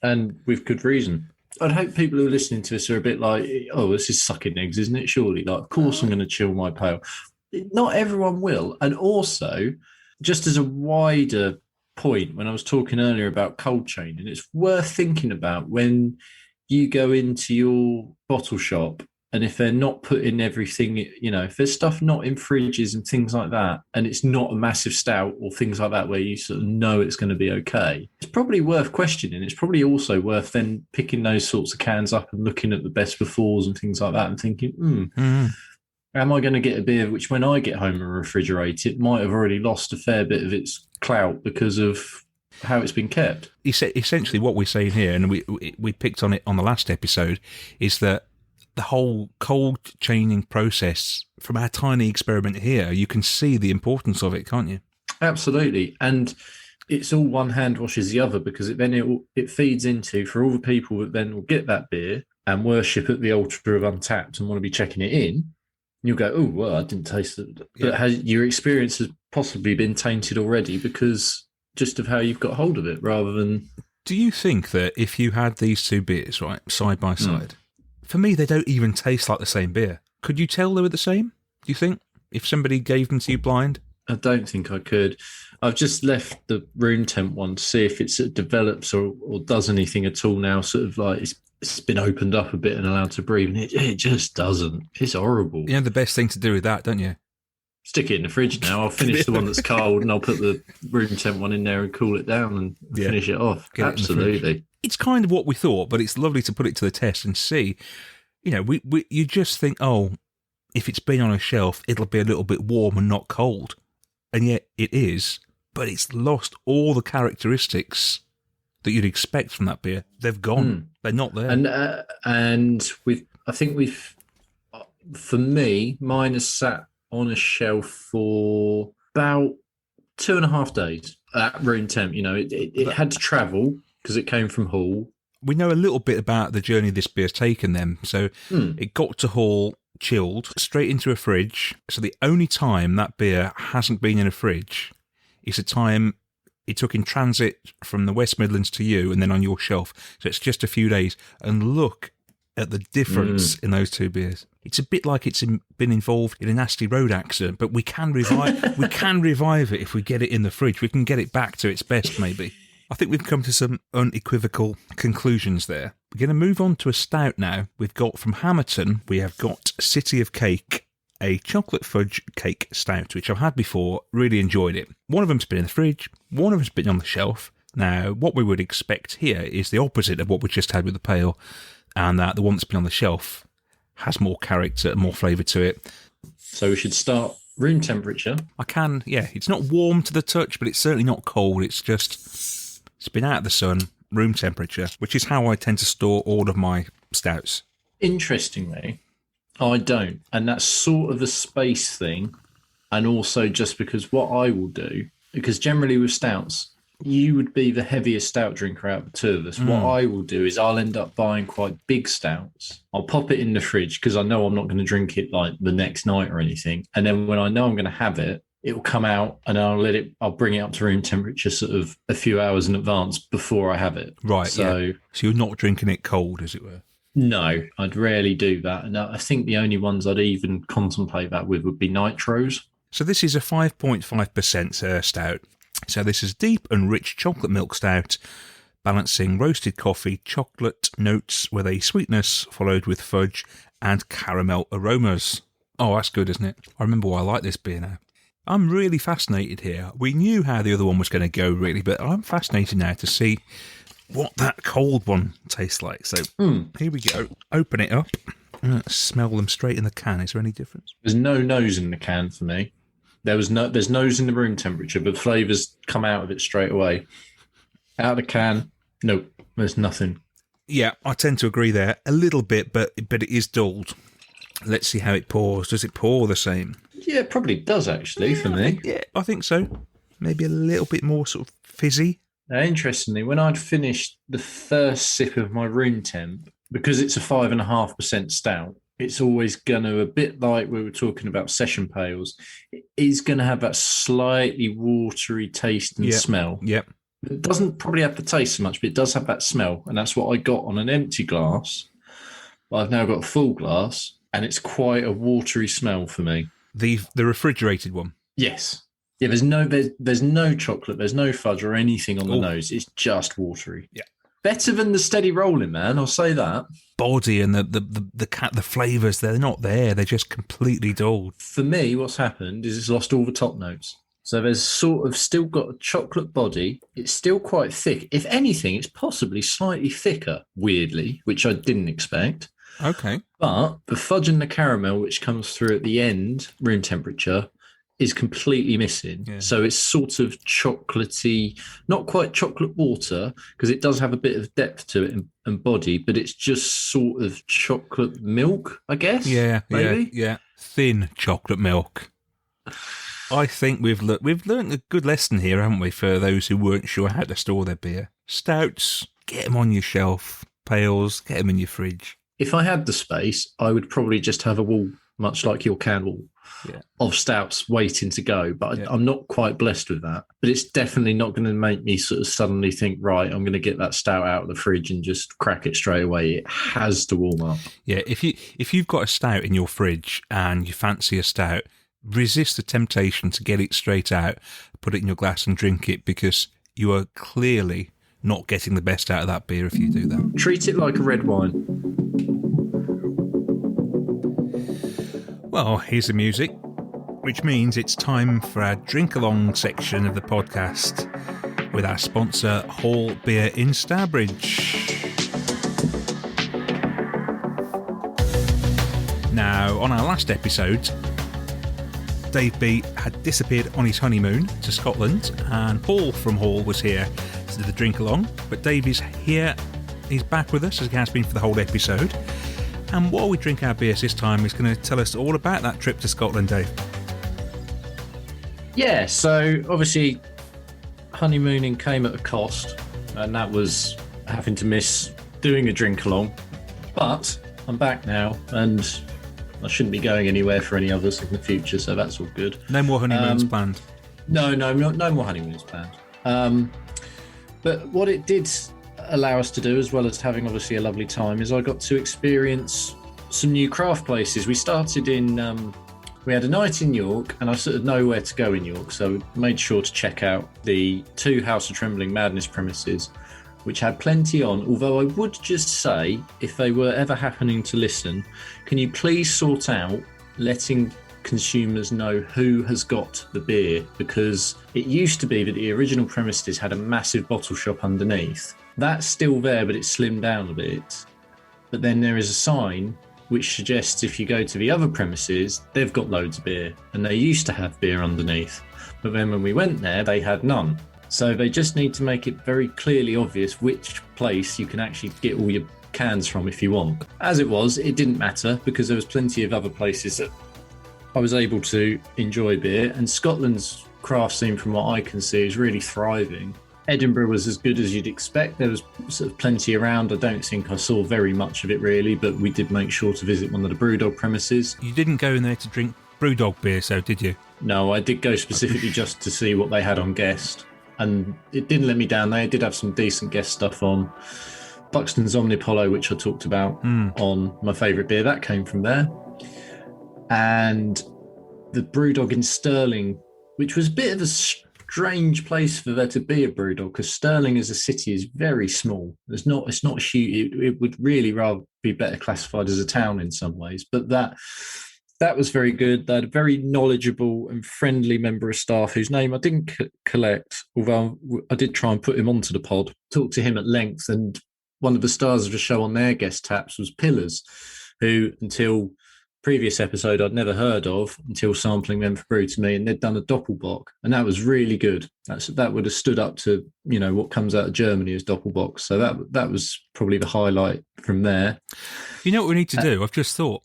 And with good reason. I'd hope people who are listening to us are a bit like, oh, this is sucking eggs, isn't it? Surely, like, of course I'm going to chill my pale. Not everyone will. And also, just as a wider point, when I was talking earlier about cold chaining, it's worth thinking about when you go into your bottle shop, and if they're not putting everything, if there's stuff not in fridges and things like that, and it's not a massive stout or things like that where you sort of know it's going to be okay, it's probably worth questioning. It's probably also worth then picking those sorts of cans up and looking at the best befores and things like that and thinking, am I going to get a beer which when I get home and refrigerate it might have already lost a fair bit of its clout because of how it's been kept? Essentially what we're saying here, and we picked on it on the last episode, is that the whole cold chaining process, from our tiny experiment here, you can see the importance of it, can't you? Absolutely. And it's all one hand washes the other, because it feeds into, for all the people that then will get that beer and worship at the altar of Untapped and want to be checking it in, you'll go, oh, well, I didn't taste it. But your experience has possibly been tainted already because just of how you've got hold of it rather than... Do you think that if you had these two beers, right, side by side, for me, they don't even taste like the same beer. Could you tell they were the same, do you think, if somebody gave them to you blind? I don't think I could. I've just left the room temp one to see if it sort of develops or does anything at all now, sort of like it's been opened up a bit and allowed to breathe, and it just doesn't. It's horrible. You know the best thing to do with that, don't you? Stick it in the fridge now. I'll finish the one that's cold and I'll put the room temp one in there and cool it down and finish it off. Absolutely. It's kind of what we thought, but it's lovely to put it to the test and see. You just think, oh, if it's been on a shelf, it'll be a little bit warm and not cold. And yet it is, but it's lost all the characteristics that you'd expect from that beer. They've gone. They're not there. And for me, mine has sat on a shelf for about 2.5 days at room temp. It had to travel because it came from Hull. We know a little bit about the journey this beer's taken them. So it got to Hull, chilled, straight into a fridge. So the only time that beer hasn't been in a fridge is the time it took in transit from the West Midlands to you and then on your shelf. So it's just a few days. And look at the difference in those two beers. It's a bit like it's been involved in a nasty road accident, but we can revive it if we get it in the fridge. We can get it back to its best, maybe. I think we've come to some unequivocal conclusions there. We're going to move on to a stout now. We've got from Hamilton, we have got City of Cake, a chocolate fudge cake stout, which I've had before, really enjoyed it. One of them's been in the fridge, one of them's been on the shelf. Now, what we would expect here is the opposite of what we just had with the pale, and that the one that's been on the shelf has more character, more flavour to it. So we should start room temperature. It's not warm to the touch, but it's certainly not cold. It's been out of the sun, room temperature, which is how I tend to store all of my stouts. Interestingly, I don't. And that's sort of a space thing. And also just because what I will do, because generally with stouts, you would be the heaviest stout drinker out of the two of us. What I will do is I'll end up buying quite big stouts. I'll pop it in the fridge because I know I'm not going to drink it like the next night or anything. And then when I know I'm going to have it, it will come out and I'll bring it up to room temperature sort of a few hours in advance before I have it. Right. So you're not drinking it cold, as it were? No, I'd rarely do that. And I think the only ones I'd even contemplate that with would be nitros. So this is a 5.5% stout. So this is deep and rich chocolate milk stout, balancing roasted coffee, chocolate notes with a sweetness followed with fudge and caramel aromas. Oh, that's good, isn't it? I remember why I like this beer now. I'm really fascinated here. We knew how the other one was going to go, really, but I'm fascinated now to see what that cold one tastes like. So here we go. Open it up. Smell them straight in the can. Is there any difference? There's no nose in the can for me. There's nose in the room temperature, but flavours come out of it straight away. Out of the can, nope, there's nothing. Yeah, I tend to agree there a little bit, but it is dulled. Let's see how it pours. Does it pour the same? Yeah, it probably does actually for me. I think so. Maybe a little bit more sort of fizzy. Now, interestingly, when I'd finished the first sip of my room temp, because it's a 5.5% stout, it's always going to, a bit like we were talking about session pales, it is going to have that slightly watery taste and smell. Yep. It doesn't probably have the taste so much, but it does have that smell. And that's what I got on an empty glass. But I've now got a full glass, and it's quite a watery smell for me. The refrigerated one. Yes. Yeah, there's no chocolate, there's no fudge or anything on the nose. It's just watery. Yeah. Better than the steady rolling, man. I'll say that. Body and the flavours, they're not there. They're just completely dulled. For me, what's happened is it's lost all the top notes. So there's sort of still got a chocolate body. It's still quite thick. If anything, it's possibly slightly thicker, weirdly, which I didn't expect. Okay. But the fudge and the caramel, which comes through at the end, room temperature, is completely missing. Yeah. So it's sort of chocolatey, not quite chocolate water, because it does have a bit of depth to it and body, but it's just sort of chocolate milk, I guess. Yeah, maybe? Yeah. Thin chocolate milk. I think we've learned a good lesson here, haven't we, for those who weren't sure how to store their beer. Stouts, get them on your shelf. Pales, get them in your fridge. If I had the space, I would probably just have a wall, much like your can wall, of stouts waiting to go. But I'm not quite blessed with that. But it's definitely not going to make me sort of suddenly think, right, I'm going to get that stout out of the fridge and just crack it straight away. It has to warm up. Yeah, if you've got a stout in your fridge and you fancy a stout, resist the temptation to get it straight out, put it in your glass and drink it, because you are clearly not getting the best out of that beer if you do that. Treat it like a red wine. Well, here's the music, which means it's time for our drink-along section of the podcast with our sponsor, Hall Beer in Stourbridge. Now, on our last episode, Dave B had disappeared on his honeymoon to Scotland, and Paul from Hall was here to do the drink-along, but Dave is here, he's back with us, as he has been for the whole episode. And while we drink our beers this time, he's going to tell us all about that trip to Scotland, Dave. Yeah, so obviously honeymooning came at a cost, and that was having to miss doing a drink along. But I'm back now, and I shouldn't be going anywhere for any others in the future, so that's all good. No more honeymoons planned? No more honeymoons planned. But what it did allow us to do, as well as having obviously a lovely time, is I got to experience some new craft places. We started in we had a night in York, and I sort of know where to go in York, so made sure to check out the 2 House of Trembling Madness premises, which had plenty on. Although I would just say, if they were ever happening to listen, can you please sort out letting consumers know who has got the beer, because it used to be that the original premises had a massive bottle shop underneath. That's still there, but it's slimmed down a bit. But then there is a sign which suggests if you go to the other premises, they've got loads of beer, and they used to have beer underneath. But then when we went there, they had none. So they just need to make it very clearly obvious which place you can actually get all your cans from if you want. As it was, it didn't matter, because there was plenty of other places that I was able to enjoy beer, and Scotland's craft scene, from what I can see, is really thriving. Edinburgh was as good as you'd expect. There was sort of plenty around. I don't think I saw very much of it really, but we did make sure to visit one of the Brewdog premises. You didn't go in there to drink Brewdog beer, so did you? No, I did go specifically just to see what they had on guest, and it didn't let me down. They did have some decent guest stuff on. Buxton's Omnipollo, which I talked about on my favourite beer, that came from there. And the Brewdog in Stirling, which was a bit of a strange place for there to be a Brewdog, because Stirling as a city is very small. It's not huge. It would really rather be better classified as a town in some ways. But that was very good. They had a very knowledgeable and friendly member of staff whose name I didn't collect, although I did try and put him onto the pod, talk to him at length. And one of the stars of the show on their guest taps was Pillars, who until previous episode I'd never heard of until sampling them for Brew To Me, and they'd done a Doppelbock, and that was really good. That would have stood up to, you know, what comes out of Germany as Doppelbock. So that was probably the highlight from there. You know what we need to do? I've just thought.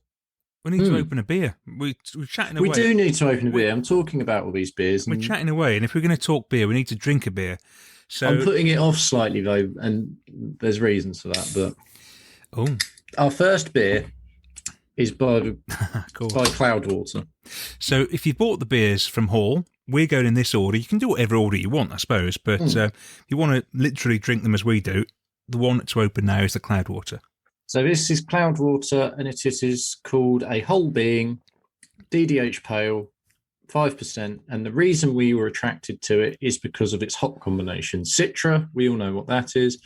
We need to open a beer. We're chatting away. We do need to open a beer. I'm talking about all these beers. We're chatting away, and if we're going to talk beer, we need to drink a beer. So I'm putting it off slightly though, and there's reasons for that. But our first beer is by Cloudwater. So if you bought the beers from Hall, we're going in this order. You can do whatever order you want, I suppose, but if you want to literally drink them as we do, the one to open now is the Cloudwater. So this is Cloudwater, and it is called a whole being, DDH pale, 5%. And the reason we were attracted to it is because of its hop combination. Citra, we all know what that is.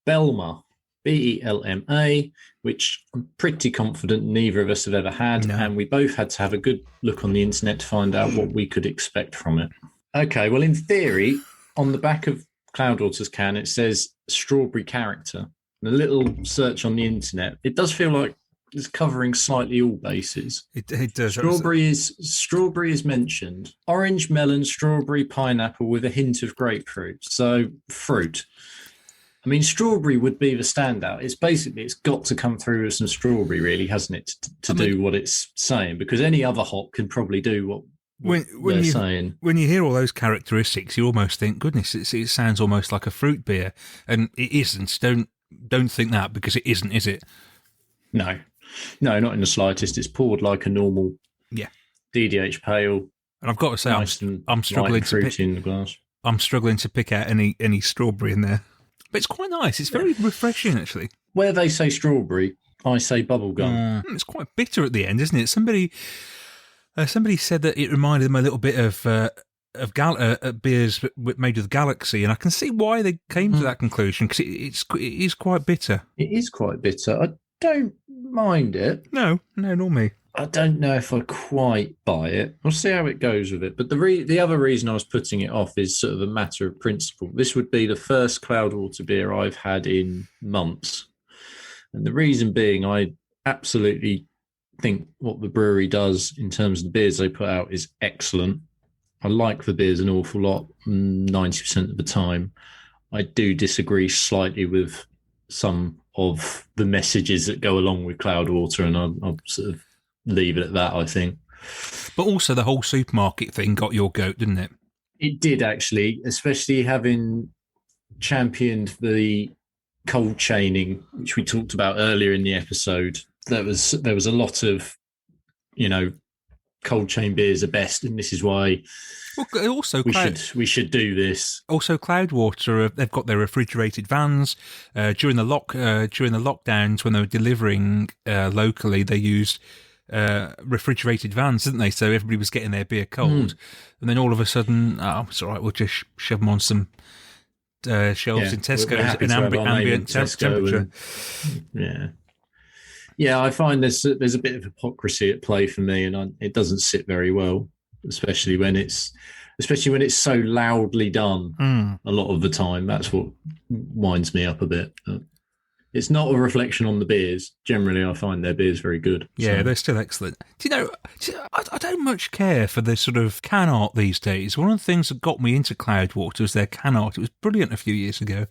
Belma, Belma, which I'm pretty confident neither of us have ever had. No. And we both had to have a good look on the internet to find out what we could expect from it. Okay, well, in theory, on the back of Cloudwater's can, it says strawberry character. And a little search on the internet, it does feel like it's covering slightly all bases. It does. Strawberry is mentioned. Orange, melon, strawberry, pineapple with a hint of grapefruit. So fruit. I mean, strawberry would be the standout. It's got to come through with some strawberry, really, hasn't it, to do what it's saying? Because any other hop can probably do what they're saying. When you hear all those characteristics, you almost think, goodness, it sounds almost like a fruit beer. And it isn't. Don't think that, because it isn't, is it? No, not in the slightest. It's poured like a normal DDH pale. And I've got to say, nice I'm struggling to pick in the glass. I'm struggling to pick out any strawberry in there. But it's quite nice. It's very refreshing, actually. Where they say strawberry, I say bubblegum. It's quite bitter at the end, isn't it? Somebody said that it reminded them a little bit of beers made with Galaxy, and I can see why they came to that conclusion, because it is quite bitter. It is quite bitter. I don't mind it. No, nor me. I don't know if I quite buy it. We'll see how it goes with it. But the other reason I was putting it off is sort of a matter of principle. This would be the first Cloudwater beer I've had in months. And the reason being, I absolutely think what the brewery does in terms of the beers they put out is excellent. I like the beers an awful lot, 90% of the time. I do disagree slightly with some of the messages that go along with Cloudwater, and I'll sort of leave it at that, I think. But also the whole supermarket thing got your goat, didn't it? It did, actually, especially having championed the cold chaining, which we talked about earlier in the episode. There was a lot of, cold chain beers are best, and this is why we should do this. Also, Cloudwater, they've got their refrigerated vans. During the lockdowns, when they were delivering locally, they used refrigerated vans, didn't they? So everybody was getting their beer cold, and then all of a sudden, it's all right, we'll just shove them on some shelves in Tesco in ambient temperature. Yeah, I find there's a bit of hypocrisy at play for me, and it doesn't sit very well, especially when it's so loudly done. A lot of the time, that's what winds me up a bit. It's not a reflection on the beers. Generally, I find their beers very good. Yeah, they're still excellent. Do you know, I don't much care for the sort of can art these days. One of the things that got me into Cloudwater was their can art. It was brilliant a few years ago.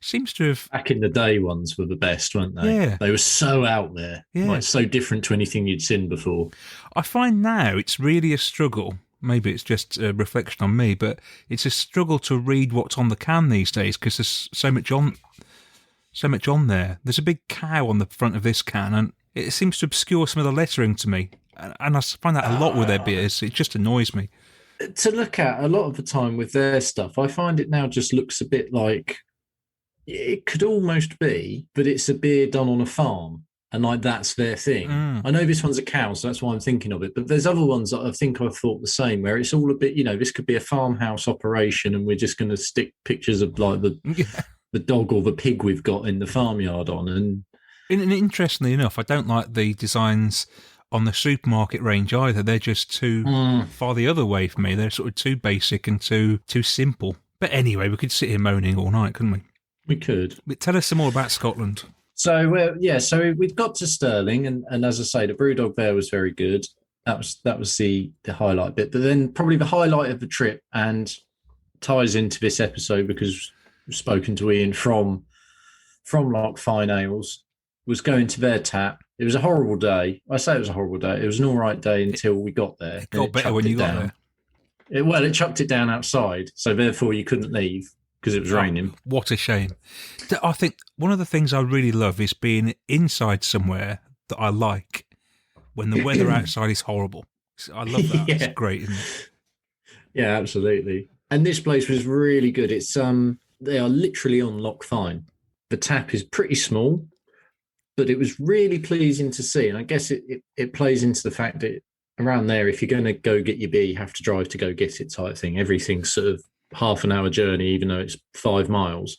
Seems to have... Back in the day, ones were the best, weren't they? Yeah. They were so out there. Yeah. Like, so different to anything you'd seen before. I find now it's really a struggle. Maybe it's just a reflection on me, but it's a struggle to read what's on the can these days, because there's so much on there. There's a big cow on the front of this can, and it seems to obscure some of the lettering to me. And I find that a lot with their beers. It just annoys me. To look at a lot of the time with their stuff, I find it now just looks a bit like... It could almost be that it's a beer done on a farm, and like that's their thing. I know this one's a cow, so that's why I'm thinking of it. But there's other ones that I think I've thought the same, where it's all a bit, this could be a farmhouse operation, and we're just going to stick pictures of like the dog or the pig we've got in the farmyard on. And interestingly enough, I don't like the designs on the supermarket range either. They're just too far the other way for me. They're sort of too basic and too simple. But anyway, we could sit here moaning all night, couldn't we? We could. But tell us some more about Scotland. So, so we've got to Stirling, and as I say, the Brewdog there was very good. That was the highlight bit. But then probably the highlight of the trip, and ties into this episode because we've spoken to Ian from Loch Fine Ales, was going to their tap. It was a horrible day. I say it was a horrible day. It was an all right day until we got there. It got better when you got there. It chucked it down outside, so therefore you couldn't leave. Because it was raining. What a shame. I think one of the things I really love is being inside somewhere that I like when the weather outside is horrible. I love that. It's great, isn't it? Yeah, absolutely. And this place was really good. It's they are literally on Loch Fyne. The tap is pretty small, but it was really pleasing to see. And I guess it plays into the fact that around there, if you're going to go get your beer, you have to drive to go get it type thing. Everything's sort of half an hour journey, even though it's 5 miles.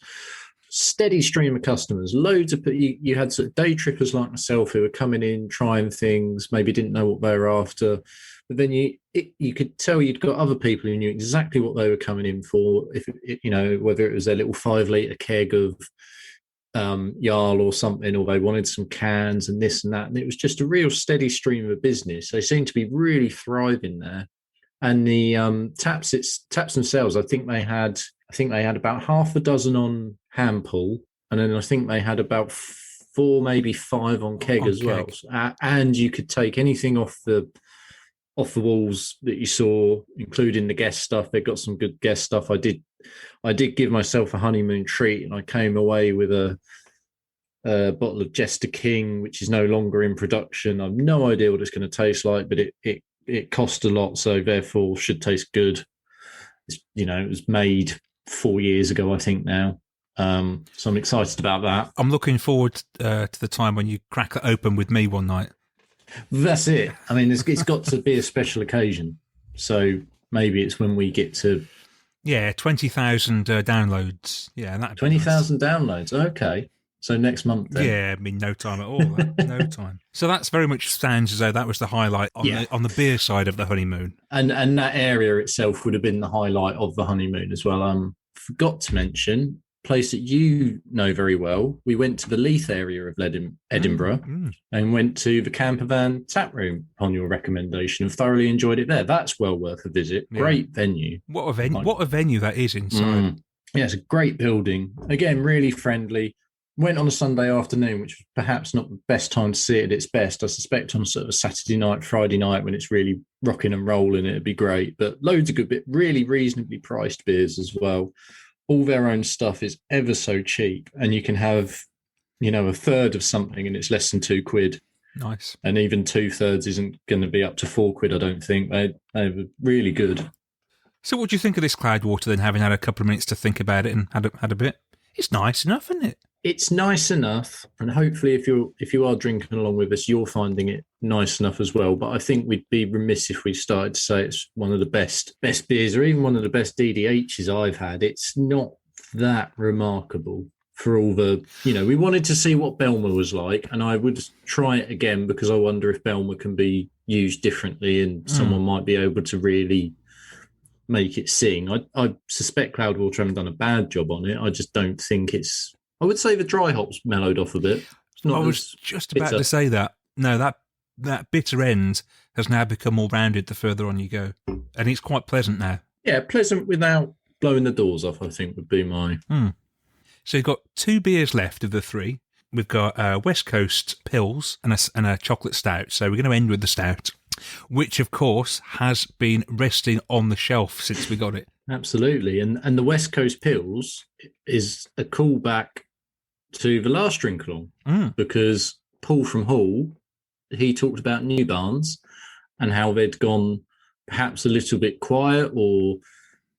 Steady stream of customers, loads of you had sort of day trippers like myself who were coming in, trying things, maybe didn't know what they were after. But then you could tell you'd got other people who knew exactly what they were coming in for. If whether it was their little 5 litre keg of Jarl or something, or they wanted some cans and this and that, and it was just a real steady stream of business. They seemed to be really thriving there. And the taps themselves, I think they had about half a dozen on hand pull, and then I think they had about 4, maybe 5 on keg as well. And you could take anything off the walls that you saw, including the guest stuff. They've got some good guest stuff. I did give myself a honeymoon treat, and I came away with a bottle of Jester King, which is no longer in production. I've no idea what it's going to taste like, but it cost a lot, so therefore should taste good. It was made 4 years ago, I think now. So I'm excited about that. I'm looking forward to the time when you crack it open with me one night. That's it. I mean, it's got to be a special occasion. So maybe it's when we get to... Yeah, 20,000 downloads. Yeah, that 20,000 downloads. Okay. So next month then. Yeah, I mean, no time at all. No time. So that's very much sounds as though that was the highlight on the beer side of the honeymoon. And that area itself would have been the highlight of the honeymoon as well. Forgot to mention, place that you know very well. We went to the Leith area of Edinburgh and went to the Campervan tap room on your recommendation and thoroughly enjoyed it there. That's well worth a visit. Yeah. Great venue. What a venue! What a venue that is inside. Yeah, it's a great building. Again, really friendly. Went on a Sunday afternoon, which was perhaps not the best time to see it at its best. I suspect on sort of a Saturday night, Friday night, when it's really rocking and rolling, it'd be great. But loads of good, really reasonably priced beers as well. All their own stuff is ever so cheap, and you can have, a third of something, and it's less than £2. Nice. And even 2/3 isn't going to be up to £4, I don't think. They were really good. So, what do you think of this Cloudwater then? Having had a couple of minutes to think about it and had a bit, it's nice enough, isn't it? It's nice enough, and hopefully if you are drinking along with us, you're finding it nice enough as well. But I think we'd be remiss if we started to say it's one of the best beers, or even one of the best DDHs I've had. It's not that remarkable for all the, we wanted to see what Belmer was like, and I would try it again because I wonder if Belmer can be used differently and someone might be able to really make it sing. I suspect Cloudwater haven't done a bad job on it. I just don't think it's... I would say the dry hops mellowed off a bit. I was just about to say that. No, that bitter end has now become more rounded the further on you go. And it's quite pleasant now. Yeah, pleasant without blowing the doors off, I think, would be my... So you've got 2 beers left of the 3. We've got West Coast Pils and a chocolate stout. So we're going to end with the stout, which, of course, has been resting on the shelf since we got it. Absolutely. And the West Coast Pils is a callback to the last drink along, because Paul from Hull, he talked about New Barns and how they'd gone perhaps a little bit quiet, or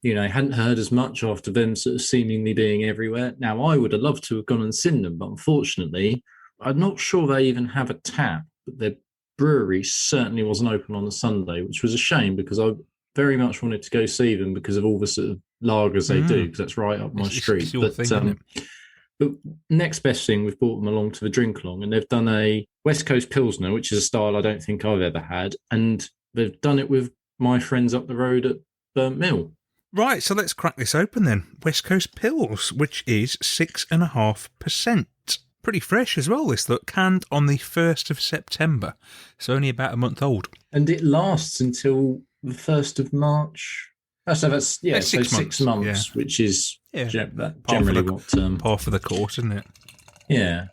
hadn't heard as much after them sort of seemingly being everywhere. Now, I would have loved to have gone and seen them, but unfortunately I'm not sure they even have a tap, but their brewery certainly wasn't open on a Sunday, which was a shame because I very much wanted to go see them because of all the sort of lagers they do, because that's right up my street. But next best thing, we've brought them along to the drink along, and they've done a West Coast Pilsner, which is a style I don't think I've ever had, and they've done it with my friends up the road at Burnt Mill. Right, so let's crack this open then. West Coast Pils, which is 6.5%. Pretty fresh as well, this look. Canned on the 1st of September, so only about a month old. And it lasts until the 1st of March. Oh, so that's 6 months, which is generally what... par for the course, isn't it? Yeah.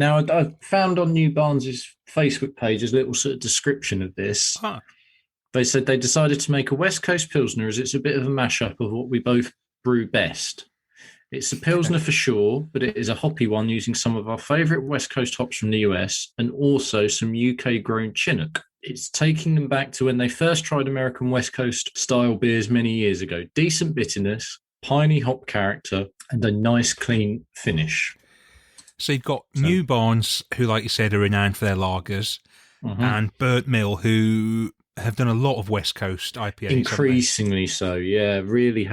Now, I found on New Barnes' Facebook page a little sort of description of this. They said they decided to make a West Coast Pilsner as it's a bit of a mashup of what we both brew best. It's a Pilsner for sure, but it is a hoppy one using some of our favourite West Coast hops from the US and also some UK-grown Chinook. It's taking them back to when they first tried American West Coast style beers many years ago. Decent bitterness, piney hop character, and a nice clean finish. So you've got New Barnes, who, like you said, are renowned for their lagers, and Burnt Mill, who have done a lot of West Coast IPAs. Increasingly so, yeah. Really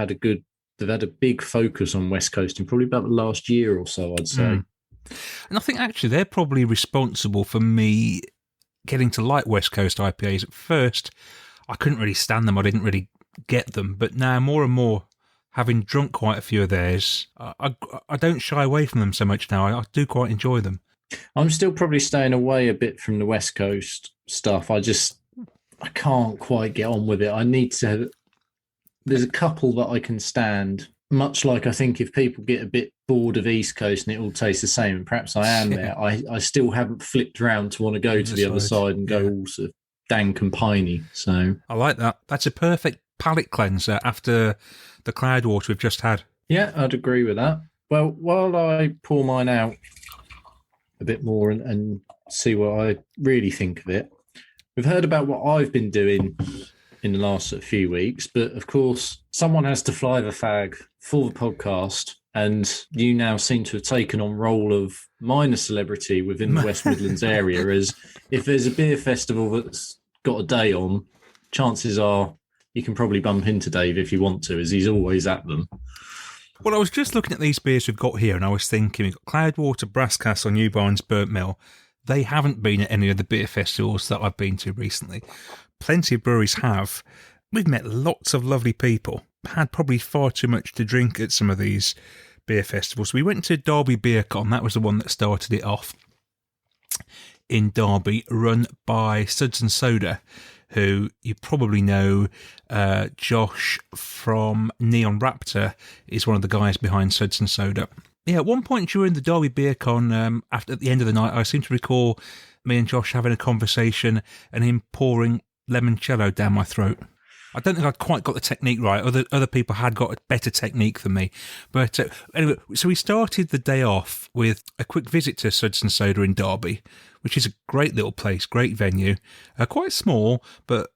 they've had a big focus on West Coast in probably about the last year or so, I'd say. And I think actually they're probably responsible for me getting to like West Coast IPAs. At first, I couldn't really stand them. I didn't really get them. But now, more and more, having drunk quite a few of theirs, I don't shy away from them so much now. I do quite enjoy them. I'm still probably staying away a bit from the West Coast stuff. I can't quite get on with it. I need to... There's a couple that I can stand, much like I think if people get a bit bored of East Coast and it all tastes the same, and perhaps I am there, I still haven't flipped around to want to go to the other side and go all sort of dank and piney. So I like that. That's a perfect palate cleanser after the Cloudwater we've just had. Yeah, I'd agree with that. Well, while I pour mine out a bit more and see what I really think of it, we've heard about what I've been doing in the last few weeks, but of course, someone has to fly the flag for the podcast, and you now seem to have taken on role of minor celebrity within the West Midlands area, as if there's a beer festival that's got a day on, chances are you can probably bump into Dave if you want to, as he's always at them. Well, I was just looking at these beers we've got here, and I was thinking, we've got Cloudwater, Brass Castle, New Barnes, Burnt Mill. They haven't been at any of the beer festivals that I've been to recently. Plenty of breweries have. We've met lots of lovely people. Had probably far too much to drink at some of these beer festivals. We went to Derby Beer Con. That was the one that started it off in Derby, run by Suds and Soda, who you probably know. Josh from Neon Raptor is one of the guys behind Suds and Soda. Yeah, at one point during the Derby Beer Con, at the end of the night, I seem to recall me and Josh having a conversation and him pouring limoncello down my throat. I don't think I'd quite got the technique right. Other people had got a better technique than me. But anyway, so we started the day off with a quick visit to Suds and Soda in Derby, which is a great little place, great venue, quite small, but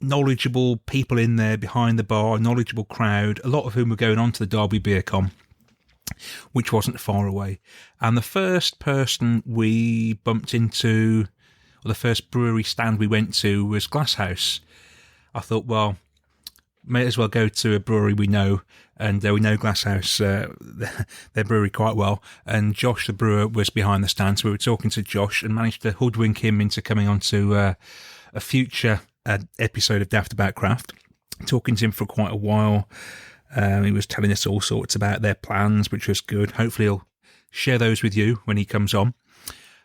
knowledgeable people in there behind the bar, knowledgeable crowd, a lot of whom were going on to the Derby Beer Con, which wasn't far away. And the first person we bumped into, or the first brewery stand we went to, was Glasshouse. I thought, well, may as well go to a brewery we know, and we know Glasshouse, their brewery, quite well. And Josh, the brewer, was behind the stand, so we were talking to Josh and managed to hoodwink him into coming onto a future episode of Daftaboutcraft. Talking to him for quite a while. He was telling us all sorts about their plans, which was good. Hopefully he'll share those with you when he comes on.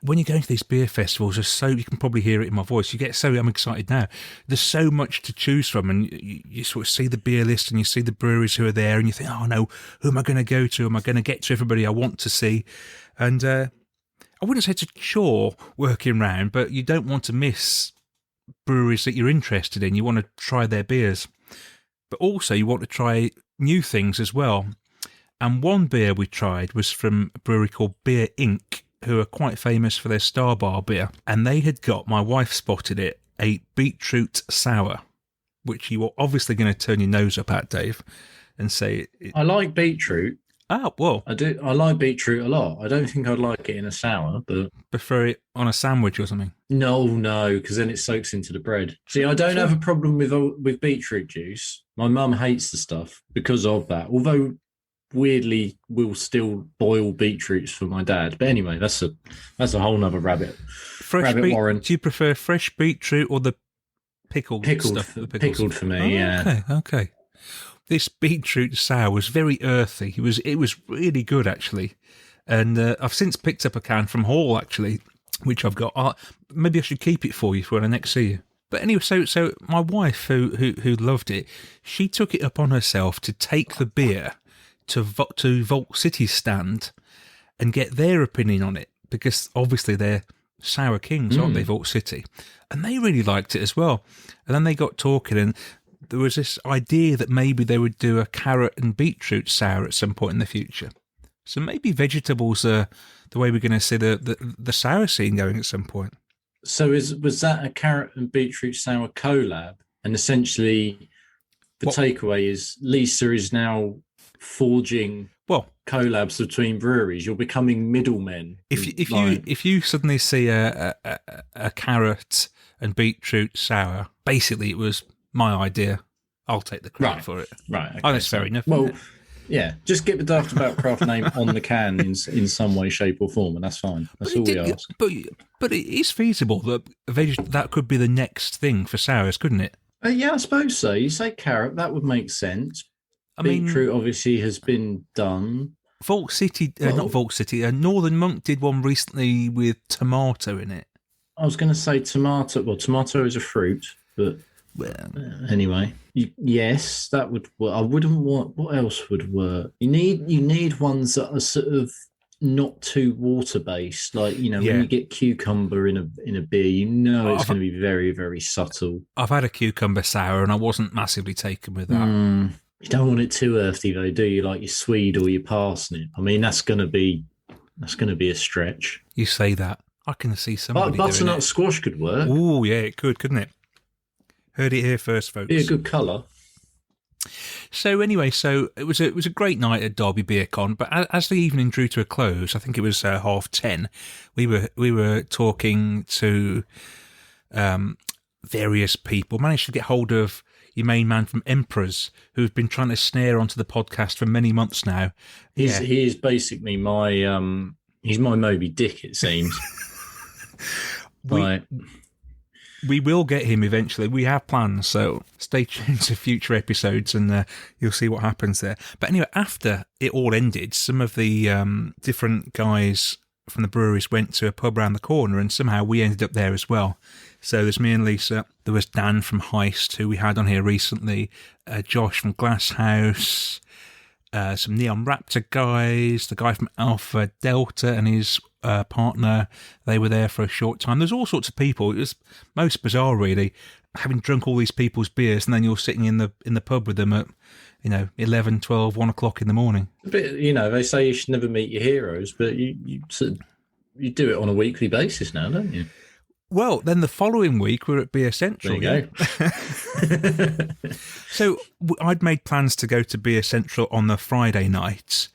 When you're going to these beer festivals, you can probably hear it in my voice. I'm excited now. There's so much to choose from, and you sort of see the beer list and you see the breweries who are there, and you think, oh no, who am I going to go to? Am I going to get to everybody I want to see? And I wouldn't say it's a chore working round, but you don't want to miss breweries that you're interested in. You want to try their beers, but also you want to try new things as well. And one beer we tried was from a brewery called Beer Inc., who are quite famous for their Star Bar beer. And they had got, my wife spotted it, a beetroot sour, which you were obviously going to turn your nose up at, Dave, and say... I like beetroot. Oh, well. I do. I like beetroot a lot. I don't think I'd like it in a sour, but... Prefer it on a sandwich or something? No, because then it soaks into the bread. See, I don't have a problem with beetroot juice. My mum hates the stuff because of that. Although, weirdly, we'll still boil beetroots for my dad. But anyway, that's a whole nother rabbit warren. Do you prefer fresh beetroot or the pickled stuff? Pickled for me, yeah. Okay. This beetroot sour was very earthy. It was really good, actually. And I've since picked up a can from Hall, actually, which I've got. Maybe I should keep it for you for when I next see you. But anyway, so my wife, who loved it, she took it upon herself to take the beer to Vault City's stand and get their opinion on it, because obviously they're sour kings, aren't they, Vault City? And they really liked it as well. And then they got talking, and there was this idea that maybe they would do a carrot and beetroot sour at some point in the future. So maybe vegetables are the way we're going to see the sour scene going at some point. So was that a carrot and beetroot sour collab? And essentially, the What- takeaway is Lisa is now forging Well, collabs between breweries. You're becoming middlemen. if you suddenly see a carrot and beetroot sour, basically it was my idea. I'll take the credit Right. for it. Right. Okay, Oh, that's fair enough. Well, isn't it? yeah, just get the Daftaboutcraft name on the can in some way, shape, or form, and that's fine. That's all we ask. But it is feasible that that could be the next thing for sours, couldn't it? Yeah, I suppose so. You say carrot, that would make sense. I mean, Beetroot obviously has been done. Vault City, Well- not Vault City, Northern Monk did one recently with tomato in it. I was going to say tomato. Well, tomato is a fruit, but Well, anyway, yes, that would. Well, I wouldn't want. What else would work? You need ones that are sort of not too water based. Like Yeah. when you get cucumber in a beer, it's I've- going to be very, very subtle. I've had a cucumber sour and I wasn't massively taken with that. You don't want it too earthy though, do you? Like your swede or your parsnip. I mean, that's going to be a stretch. You say that. I can see somebody But doing butternut it. squash could work. Oh, yeah, it could, couldn't it? Heard it here first, folks. Be a good colour. So anyway, it was a great night at Derby Beer Con. But as the evening drew to a close, I think it was 10:30. We were talking to various people. Managed to get hold of your main man from Emperors, who's been trying to snare onto the podcast for many months now. He is basically my he's my Moby Dick, it seems. Right. We will get him eventually. We have plans, so stay tuned to future episodes and you'll see what happens there. But anyway, after it all ended, some of the different guys from the breweries went to a pub around the corner and somehow we ended up there as well. So there's me and Lisa. There was Dan from Heist, who we had on here recently, Josh from Glasshouse, some Neon Raptor guys, the guy from Alpha Delta and his partner. They were there for a short time. There's all sorts of people. It was most bizarre, really, having drunk all these people's beers and then you're sitting in the pub with them at 11, 12, 1 o'clock in the morning. But they say you should never meet your heroes, but you you do it on a weekly basis now, don't you? Well, then the following week we're at Beer Central. There you go. So I'd made plans to go to Beer Central on the Friday night,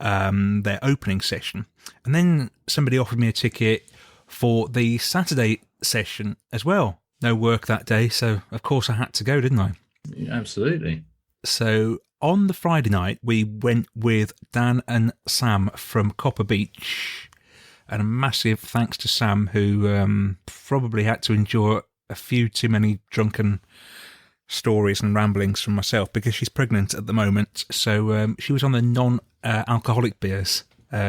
their opening session, and then somebody offered me a ticket for the Saturday session as well. No work that day, so of course I had to go, didn't I? Yeah, absolutely. So on the Friday night, we went with Dan and Sam from Copper Beach. And a massive thanks to Sam, who probably had to endure a few too many drunken stories and ramblings from myself because she's pregnant at the moment. So she was on the non-alcoholic beers.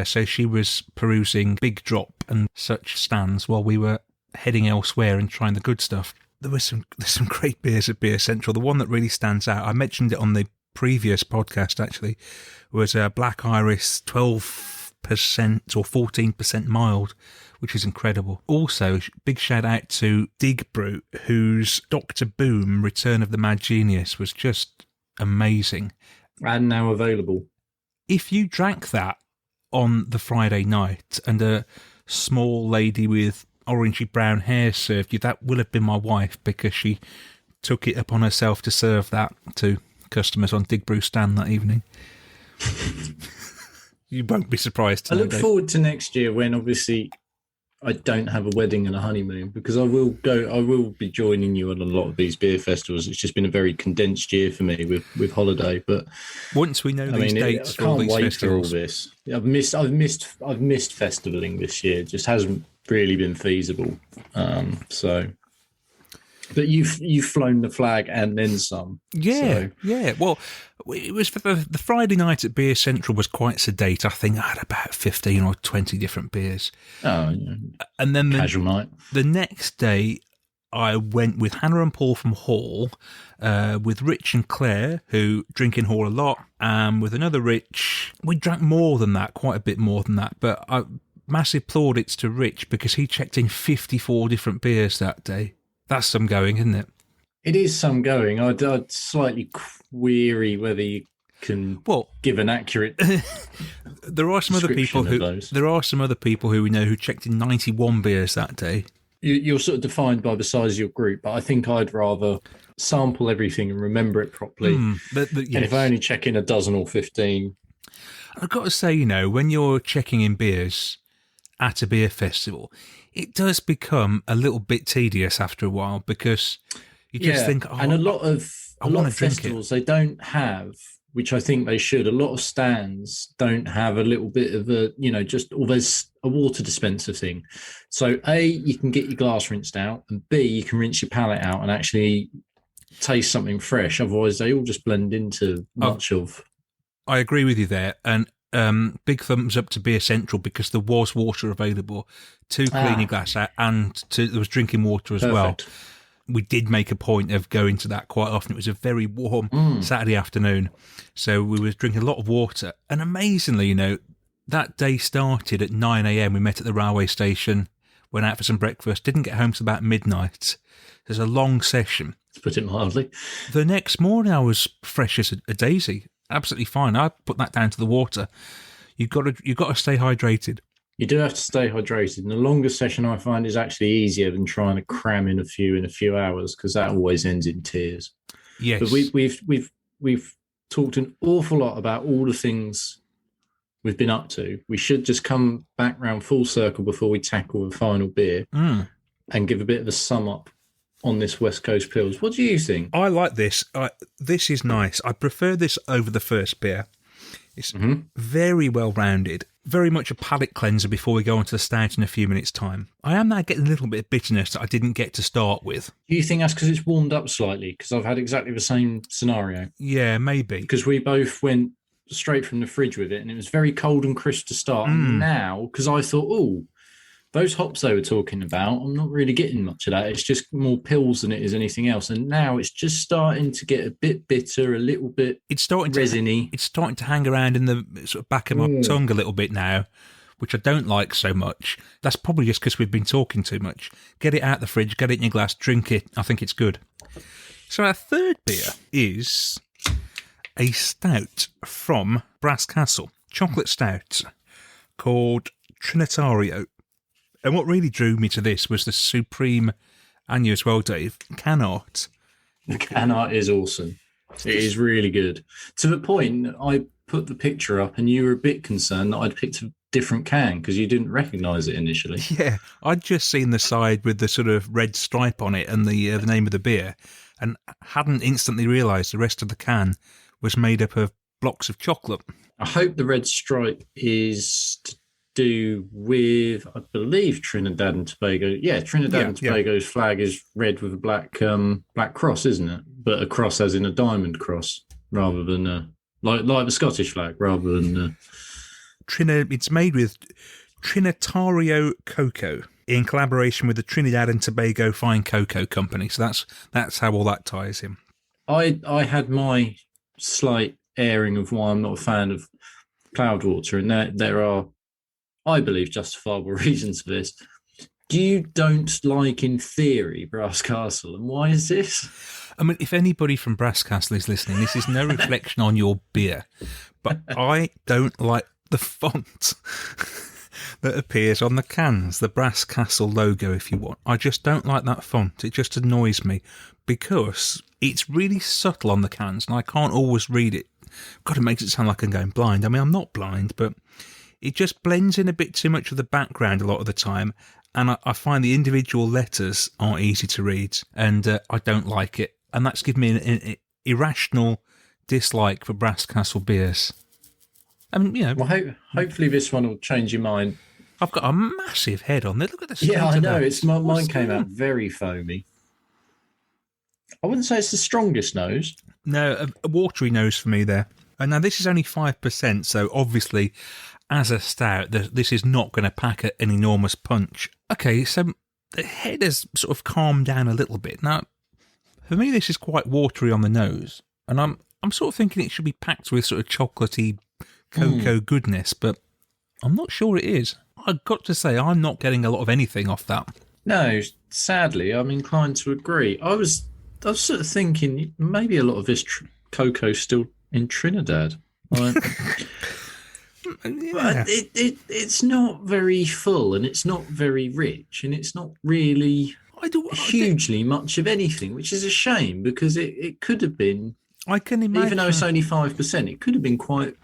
So she was perusing Big Drop and such stands while we were heading elsewhere and trying the good stuff. There's some great beers at Beer Central. The one that really stands out, I mentioned it on the previous podcast actually, was Black Iris 12% or 14% mild, which is incredible. Also, big shout out to Dig Brew, whose Dr. Boom Return of the Mad Genius was just amazing. And now available. If you drank that on the Friday night and a small lady with orangey brown hair served you, that will have been my wife because she took it upon herself to serve that to customers on Dig Brew stand that evening. You won't be surprised to I know, look Dave. forward to next year when obviously I don't have a wedding and a honeymoon, because I will be joining you on a lot of these beer festivals. It's just been a very condensed year for me with holiday, but Once we know these dates I for all can't these wait for all festivals, this. I've missed festivaling this year. It just hasn't really been feasible. But you've flown the flag and then some. yeah, So, yeah. Well, it was for the Friday night at Beer Central was quite sedate. I think I had about 15 or 20 different beers, and then casual night. the next day I went with Hannah and Paul from Hall, with Rich and Claire, who drink in Hall a lot, and with another Rich. We drank more than that, quite a bit more than that, but massive plaudits to Rich because he checked in 54 different beers that day. That's some going, isn't it? It is some going. I'd slightly query whether you can give an accurate. There are some other people description of those. There are some other people who we know who checked in 91 beers that day. You're sort of defined by the size of your group, but I think I'd rather sample everything and remember it properly. Yes. And if I only check in a dozen or 15. I've got to say, when you're checking in beers at a beer festival, it does become a little bit tedious after a while because you just think, and a lot of festivals, they don't have, which I think they should. A lot of stands don't have a little bit of a, there's a water dispenser thing. So A, you can get your glass rinsed out, and B, you can rinse your palate out and actually taste something fresh. Otherwise, they all just blend into much of. I agree with you there, and big thumbs up to Beer Central because there was water available to clean your glass out, and there was drinking water as well. We did make a point of going to that quite often. It was a very warm Saturday afternoon, so we were drinking a lot of water. And amazingly, that day started at 9 a.m. We met at the railway station, went out for some breakfast, didn't get home till about midnight. There's a long session. To put it mildly. The next morning, I was fresh as a daisy. Absolutely fine. I put that down to the water. You've got to stay hydrated. You do have to stay hydrated. And the longer session I find is actually easier than trying to cram in a few hours, because that always ends in tears. Yes. But we've talked an awful lot about all the things we've been up to. We should just come back round full circle before we tackle the final beer and give a bit of a sum up on this West Coast Pils. What do you think? I like this. This is nice. I prefer this over the first beer. It's very well rounded, very much a palate cleanser before we go on to the stout in a few minutes' time. I am now getting a little bit of bitterness that I didn't get to start with. Do you think that's because it's warmed up slightly? Because I've had exactly the same scenario. Yeah, maybe. Because we both went straight from the fridge with it, and it was very cold and crisp to start. And now, because I thought, those hops they were talking about, I'm not really getting much of that. It's just more pills than it is anything else. And now it's just starting to get a bit bitter, a little bit resiny. It's starting to hang around in the sort of back of my tongue a little bit now, which I don't like so much. That's probably just because we've been talking too much. Get it out the fridge, get it in your glass, drink it. I think it's good. So our third beer is a stout from Brass Castle, chocolate stout, called Trinitario. And what really drew me to this was the supreme, and you as well, Dave, can art. The can art is awesome. It is really good. To the point, I put the picture up and you were a bit concerned that I'd picked a different can because you didn't recognise it initially. Yeah, I'd just seen the side with the sort of red stripe on it and the name of the beer, and hadn't instantly realised the rest of the can was made up of blocks of chocolate. I hope the red stripe is to do with, I believe, Trinidad and Tobago. Yeah, Trinidad and Tobago's flag is red with a black cross, isn't it? But a cross as in a diamond cross, rather than like the Scottish flag, rather than. It's made with Trinitario cocoa in collaboration with the Trinidad and Tobago Fine Cocoa Company. So that's how all that ties in. I had my slight airing of why I'm not a fan of ploughed water, and there are, I believe, justifiable reasons for this. You don't like, in theory, Brass Castle, and why is this? I mean, if anybody from Brass Castle is listening, this is no reflection on your beer, but I don't like the font that appears on the cans, the Brass Castle logo, if you want. I just don't like that font. It just annoys me because it's really subtle on the cans, and I can't always read it. God, it makes it sound like I'm going blind. I mean, I'm not blind, but it just blends in a bit too much of the background a lot of the time, and I find the individual letters aren't easy to read, and I don't like it. And that's given me an irrational dislike for Brass Castle beers. I mean, Well, hopefully this one will change your mind. I've got a massive head on there. Look at the state Yeah, I of know. that. It's mine came out very foamy. I wouldn't say it's the strongest nose. No, a watery nose for me there. And now this is only 5%, so obviously, as a stout, this is not going to pack an enormous punch. Okay, so the head has sort of calmed down a little bit. Now, for me, this is quite watery on the nose, and I'm sort of thinking it should be packed with sort of chocolatey cocoa goodness, but I'm not sure it is. I've got to say, I'm not getting a lot of anything off that. No, sadly, I'm inclined to agree. I was sort of thinking maybe a lot of this cocoa still in Trinidad. Like, But it's not very full, and it's not very rich, and it's not really hugely much of anything, which is a shame because it could have been. I can imagine, even though it's only 5%, it could have been quite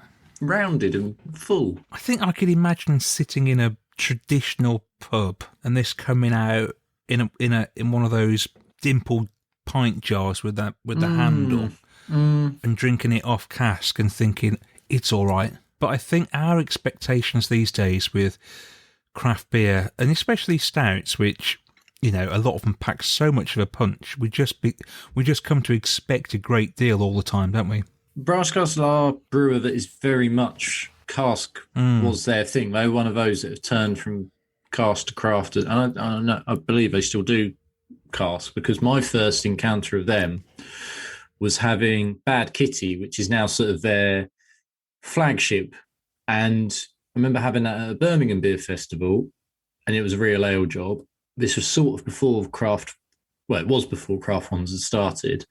rounded and full. I think I could imagine sitting in a traditional pub and this coming out in one of those dimpled pint jars with the handle and drinking it off cask and thinking it's all right. But I think our expectations these days with craft beer, and especially stouts, which, you know, a lot of them pack so much of a punch, we just come to expect a great deal all the time, don't we? Brass Castle are a brewer that is very much cask was their thing. They were one of those that have turned from cask to craft, and I believe they still do cask, because my first encounter of them was having Bad Kitty, which is now sort of their flagship. And I remember having that at a Birmingham Beer Festival, and it was a real ale job. This was sort of before craft, well, it was before craft ones had started,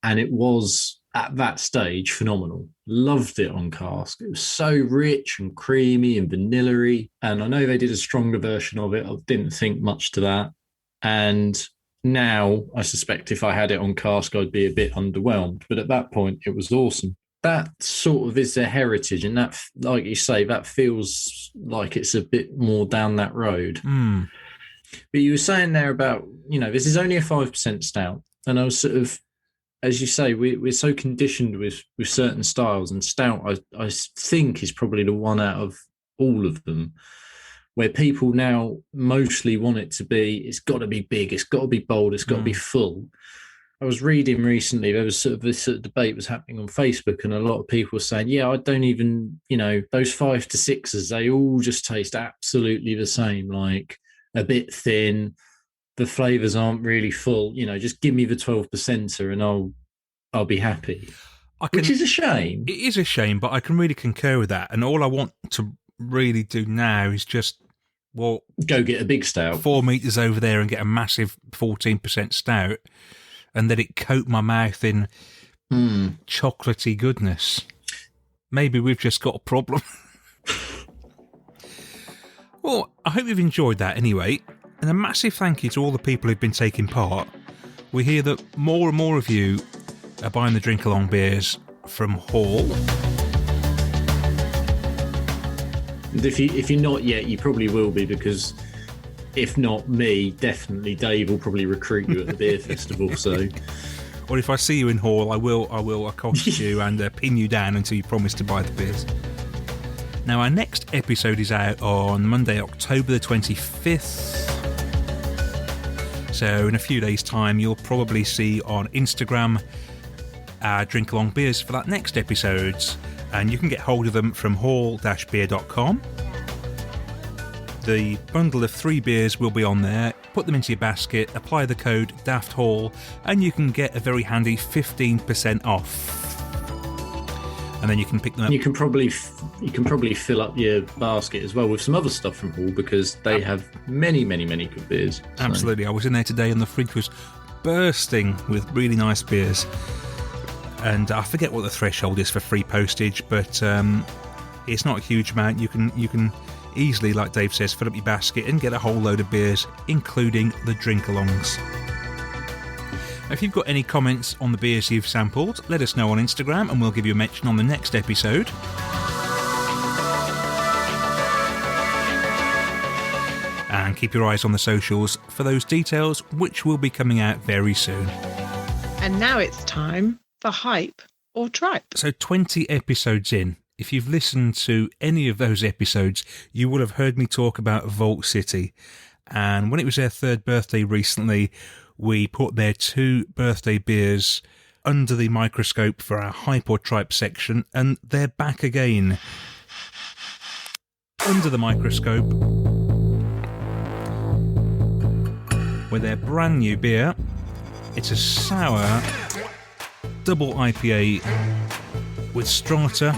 and it was at that stage phenomenal. Loved it on cask. It was so rich and creamy and vanilla-y, and I know they did a stronger version of it. I didn't think much to that. And now I suspect if I had it on cask, I'd be a bit underwhelmed. But at that point, it was awesome. That sort of is their heritage, and that, like you say, that feels like it's a bit more down that road. But you were saying there about, you know, this is only a 5% stout, and I was sort of, as you say, we're so conditioned with certain styles, and stout, I think, is probably the one out of all of them where people now mostly want it to be, it's got to be big, it's got to be bold, it's got to be full. I was reading recently, there was sort of this sort of debate was happening on Facebook, and a lot of people were saying, yeah, I don't even, you know, those 5 to 6s, they all just taste absolutely the same, like a bit thin, the flavours aren't really full, you know, just give me the 12%er and I'll be happy. Which is a shame. It is a shame, but I can really concur with that. And all I want to really do now is just, well, go get a big stout 4 meters over there and get a massive 14% stout, and let it coat my mouth in chocolatey goodness. Maybe we've just got a problem. Well, I hope you've enjoyed that anyway, and a massive thank you to all the people who've been taking part. We hear that more and more of you are buying the drink along beers from Hall. And if you're not yet, you probably will be, because if not me, definitely Dave will probably recruit you at the beer festival. So, or if I see you in Hall, I will accost you and pin you down until you promise to buy the beers. Now, our next episode is out on Monday, October the 25th. So in a few days' time, you'll probably see on Instagram our drink along beers for that next episode, and you can get hold of them from hall-beer.com. The bundle of 3 beers will be on there. Put them into your basket, apply the code DAFTHALL, and you can get a very handy 15% off. And then you can pick them up. You can probably fill up your basket as well with some other stuff from Hall, because they have many, many, many good beers. So. Absolutely. I was in there today and the fridge was bursting with really nice beers. And I forget what the threshold is for free postage, but it's not a huge amount. You can easily, like Dave says, fill up your basket and get a whole load of beers, including the drink-alongs. If you've got any comments on the beers you've sampled, let us know on Instagram and we'll give you a mention on the next episode. And keep your eyes on the socials for those details, which will be coming out very soon. And now it's time for Hype or Tripe. So 20 episodes in. If you've listened to any of those episodes, you will have heard me talk about Vault City. And when it was their 3rd birthday recently, we put their 2 birthday beers under the microscope for our Hype or Tripe section, and they're back again under the microscope with their brand new beer. It's a sour double IPA with strata,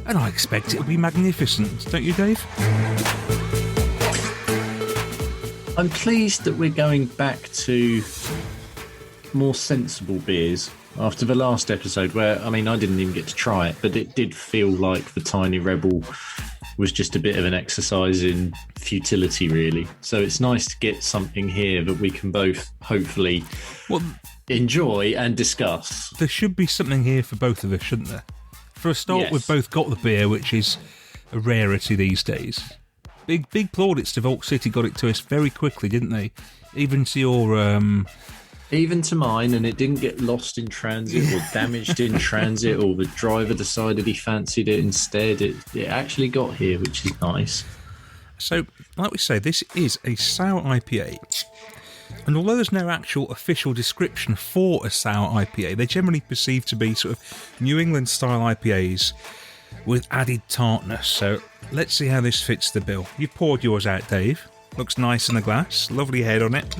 and I expect it'll be magnificent, don't you, Dave? I'm pleased that we're going back to more sensible beers. after the last episode where, I mean, I didn't even get to try it, but it did feel like the Tiny Rebel was just a bit of an exercise in futility, really. So it's nice to get something here that we can both hopefully enjoy and discuss. There should be something here for both of us, shouldn't there? For a start, Yes. we've both got the beer, which is a rarity these days. Big plaudits to Vault City, got it to us very quickly, didn't they? Even to your... Even to mine, and it didn't get lost in transit or damaged in transit, or the driver decided he fancied it instead. It actually got here, which is nice. So, like we say, this is a sour IPA. And although there's no actual official description for a sour IPA, they're generally perceived to be sort of New England style IPAs with added tartness. So let's see how this fits the bill. You've poured yours out, Dave. Looks nice in the glass. Lovely head on it.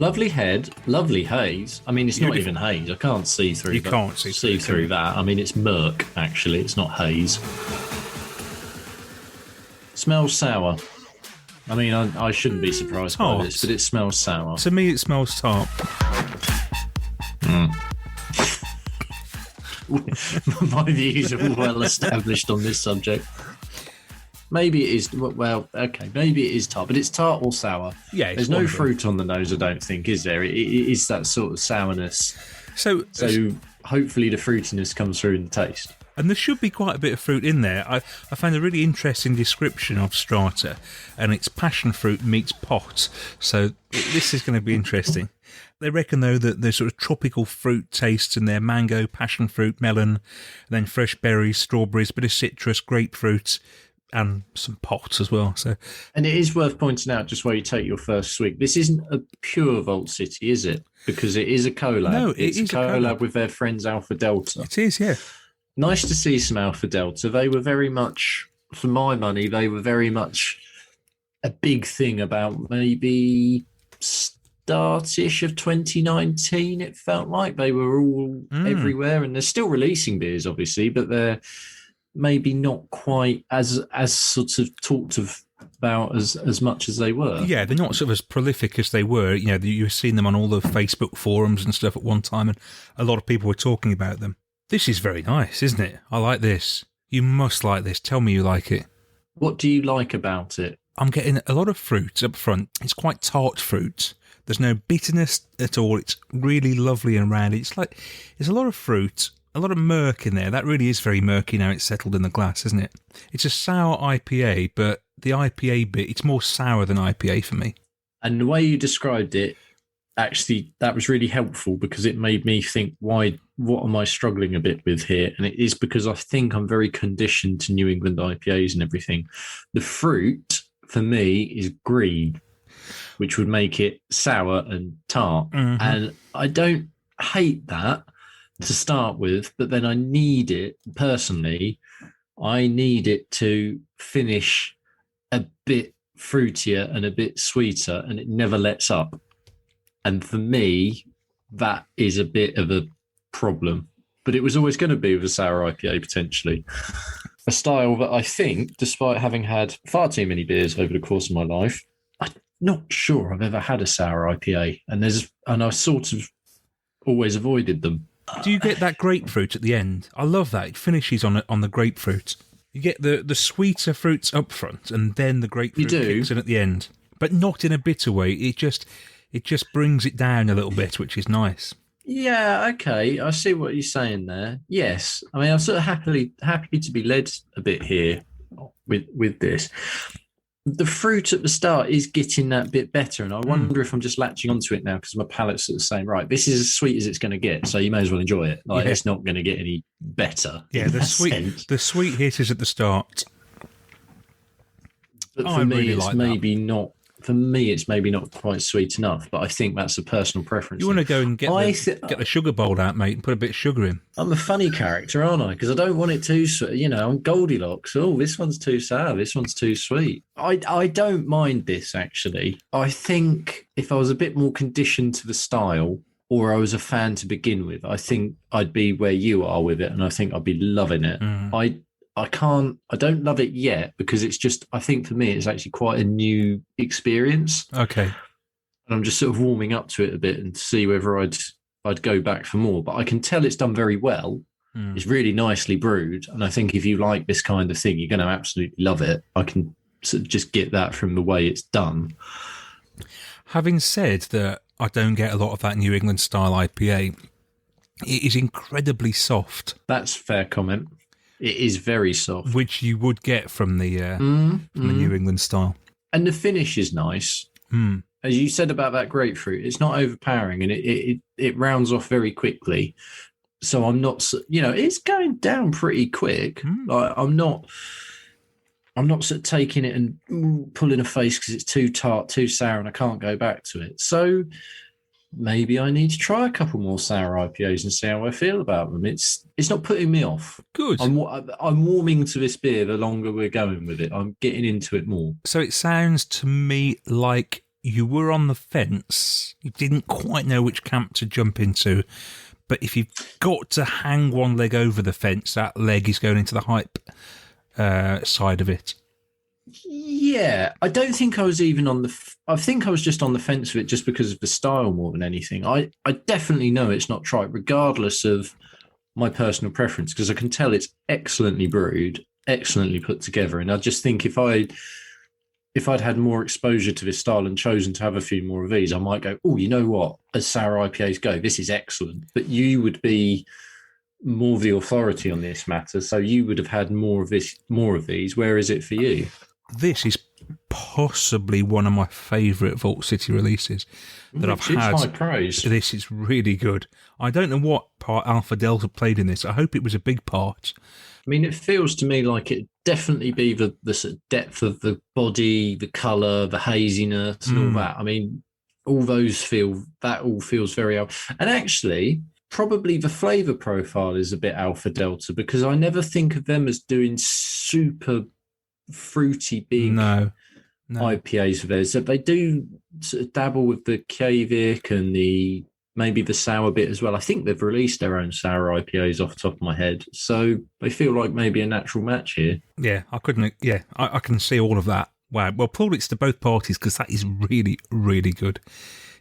Lovely head, lovely haze. I mean, it's not even haze. I can't see through. You can't see through that. I mean, it's murk. Actually, it's not haze. Smells sour. I mean, I shouldn't be surprised by this, but it smells sour. To me, it smells tart. My views are well established on this subject. Maybe it is, well, okay, maybe it is tart, but it's tart or sour. Yeah, there's no fruit on the nose, I don't think, is there? It is that sort of sourness. So hopefully the fruitiness comes through in the taste. And there should be quite a bit of fruit in there. I found a really interesting description of Strata, and it's passion fruit meets pot. So this is going to be interesting. They reckon, though, that there's sort of tropical fruit tastes in there: mango, passion fruit, melon, and then fresh berries, strawberries, bit of citrus, grapefruit, and some pot as well. So, and it is worth pointing out, just while you take your first swig, this isn't a pure Vault City, is it? Because it is a collab. No, it's a collab with their friends Alpha Delta. It is, yeah. Nice to see some Alpha Delta. They were very much, for my money, they were very much a big thing about maybe start-ish of 2019, it felt like. They were all everywhere, and they're still releasing beers, obviously, but they're maybe not quite as sort of talked about as much as they were. Yeah, they're not sort of as prolific as they were. You know, you've seen them on all the Facebook forums and stuff at one time, and a lot of people were talking about them. This is very nice, isn't it? I like this. You must like this. Tell me you like it. What do you like about it? I'm getting a lot of fruit up front. It's quite tart fruit. There's no bitterness at all. It's really lovely and round. It's like, there's a lot of fruit, a lot of murk in there. That really is very murky now it's settled in the glass, isn't it? It's a sour IPA, but the IPA bit, it's more sour than IPA for me. And the way you described it, actually, that was really helpful, because it made me think, what am I struggling a bit with here? And it is because I think I'm very conditioned to New England IPAs and everything. The fruit, for me, is green, which would make it sour and tart. Mm-hmm. And I don't hate that to start with, but then I need it, personally, I need it to finish a bit fruitier and a bit sweeter, and it never lets up. And for me, that is a bit of a problem. But it was always going to be with a sour IPA, potentially. A style that I think, despite having had far too many beers over the course of my life, I'm not sure I've ever had a sour IPA. And I sort of always avoided them. Do you get that grapefruit at the end? I love that. It finishes on the grapefruit. You get the sweeter fruits up front, and then the grapefruit kicks in at the end. But not in a bitter way. It just brings it down a little bit, which is nice. Yeah, okay. I see what you're saying there. Yes. I mean, I'm sort of happy to be led a bit here with this. The fruit at the start is getting that bit better, and I wonder if I'm just latching onto it now because my palate's sort of saying, right, this is as sweet as it's going to get, so you may as well enjoy it. Like, it's not going to get any better. Yeah, the sweet hit is at the start. But for me, it's maybe not. For me, it's maybe not quite sweet enough, but I think that's a personal preference. You want to go and get the sugar bowl out, mate, and put a bit of sugar in. I'm a funny character, aren't I? Because I don't want it too sweet. You know, I'm Goldilocks. Oh, this one's too sour. This one's too sweet. I don't mind this, actually. I think if I was a bit more conditioned to the style, or I was a fan to begin with, I think I'd be where you are with it, and I think I'd be loving it. I don't love it yet because it's just, I think for me, it's actually quite a new experience. Okay. And I'm just sort of warming up to it a bit and to see whether I'd I'd go back for more. But I can tell it's done very well. It's really nicely brewed. And I think if you like this kind of thing, you're going to absolutely love it. I can sort of just get that from the way it's done. Having said that, I don't get a lot of that New England style IPA. It is incredibly soft. That's a fair comment. It is very soft. Which you would get from the New England style. And the finish is nice. As you said about that grapefruit, it's not overpowering and it rounds off very quickly. So I'm not, it's going down pretty quick. Like I'm not sort of taking it and pulling a face because it's too tart, too sour, and I can't go back to it. So maybe I need to try a couple more sour IPAs and see how I feel about them. It's not putting me off. Good. I'm warming to this beer the longer we're going with it. I'm getting into it more. So it sounds to me like you were on the fence. You didn't quite know which camp to jump into. But if you've got to hang one leg over the fence, that leg is going into the hype side of it. Yeah, I don't think I was even on I think I was just on the fence with it just because of the style more than anything. I definitely know it's not trite, regardless of my personal preference, because I can tell it's excellently brewed, excellently put together. And I just think if I'd had more exposure to this style and chosen to have a few more of these, I might go, oh, you know what? As sour IPAs go, this is excellent. But you would be more the authority on this matter, so you would have had more of these. Where is it for you? This is possibly one of my favourite Vault City releases that I've had. High praise. This is really good. I don't know what part Alpha Delta played in this. I hope it was a big part. I mean, it feels to me like it'd definitely be the sort of depth of the body, the colour, the haziness, and all that. I mean, all feels very Alpha. And actually, probably the flavour profile is a bit Alpha Delta, because I never think of them as doing super fruity big IPAs for theirs. So they do sort of dabble with the Kavik and maybe the sour bit as well. I think they've released their own sour IPAs off the top of my head, so they feel like maybe a natural match here. Yeah, I can see all of that. Wow. Well, plaudits to both parties, because that is really, really good.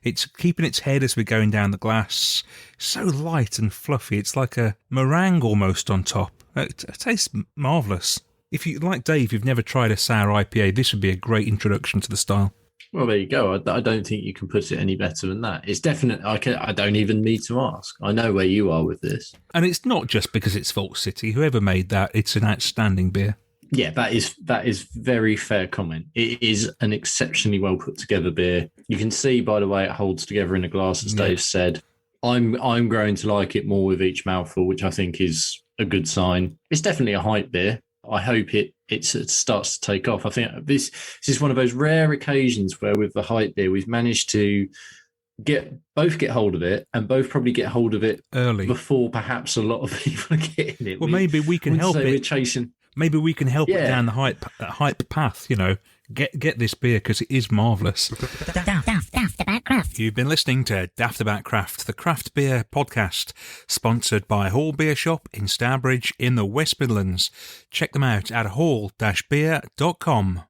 It's keeping its head as we're going down the glass. So light and fluffy. It's like a meringue almost on top. It tastes marvellous. If you, like Dave, you've never tried a sour IPA, this would be a great introduction to the style. Well, there you go. I don't think you can put it any better than that. It's definite. I don't even need to ask. I know where you are with this. And it's not just because it's Vault City. Whoever made that, it's an outstanding beer. Yeah, that is very fair comment. It is an exceptionally well put together beer. You can see by the way it holds together in the glass, as Dave said. I'm growing to like it more with each mouthful, which I think is a good sign. It's definitely a hype beer. I hope it starts to take off. I think this is one of those rare occasions where with the hype beer, we've managed to get hold of it, and both probably get hold of it early before perhaps a lot of people are getting it. Well, maybe we can help it. We're chasing. Maybe we can help it down the hype path. Get this beer because it is marvellous. Daftaboutcraft. You've been listening to Daftaboutcraft, the craft beer podcast, sponsored by Hall Beer Shop in Stourbridge in the West Midlands. Check them out at hall-beer.com.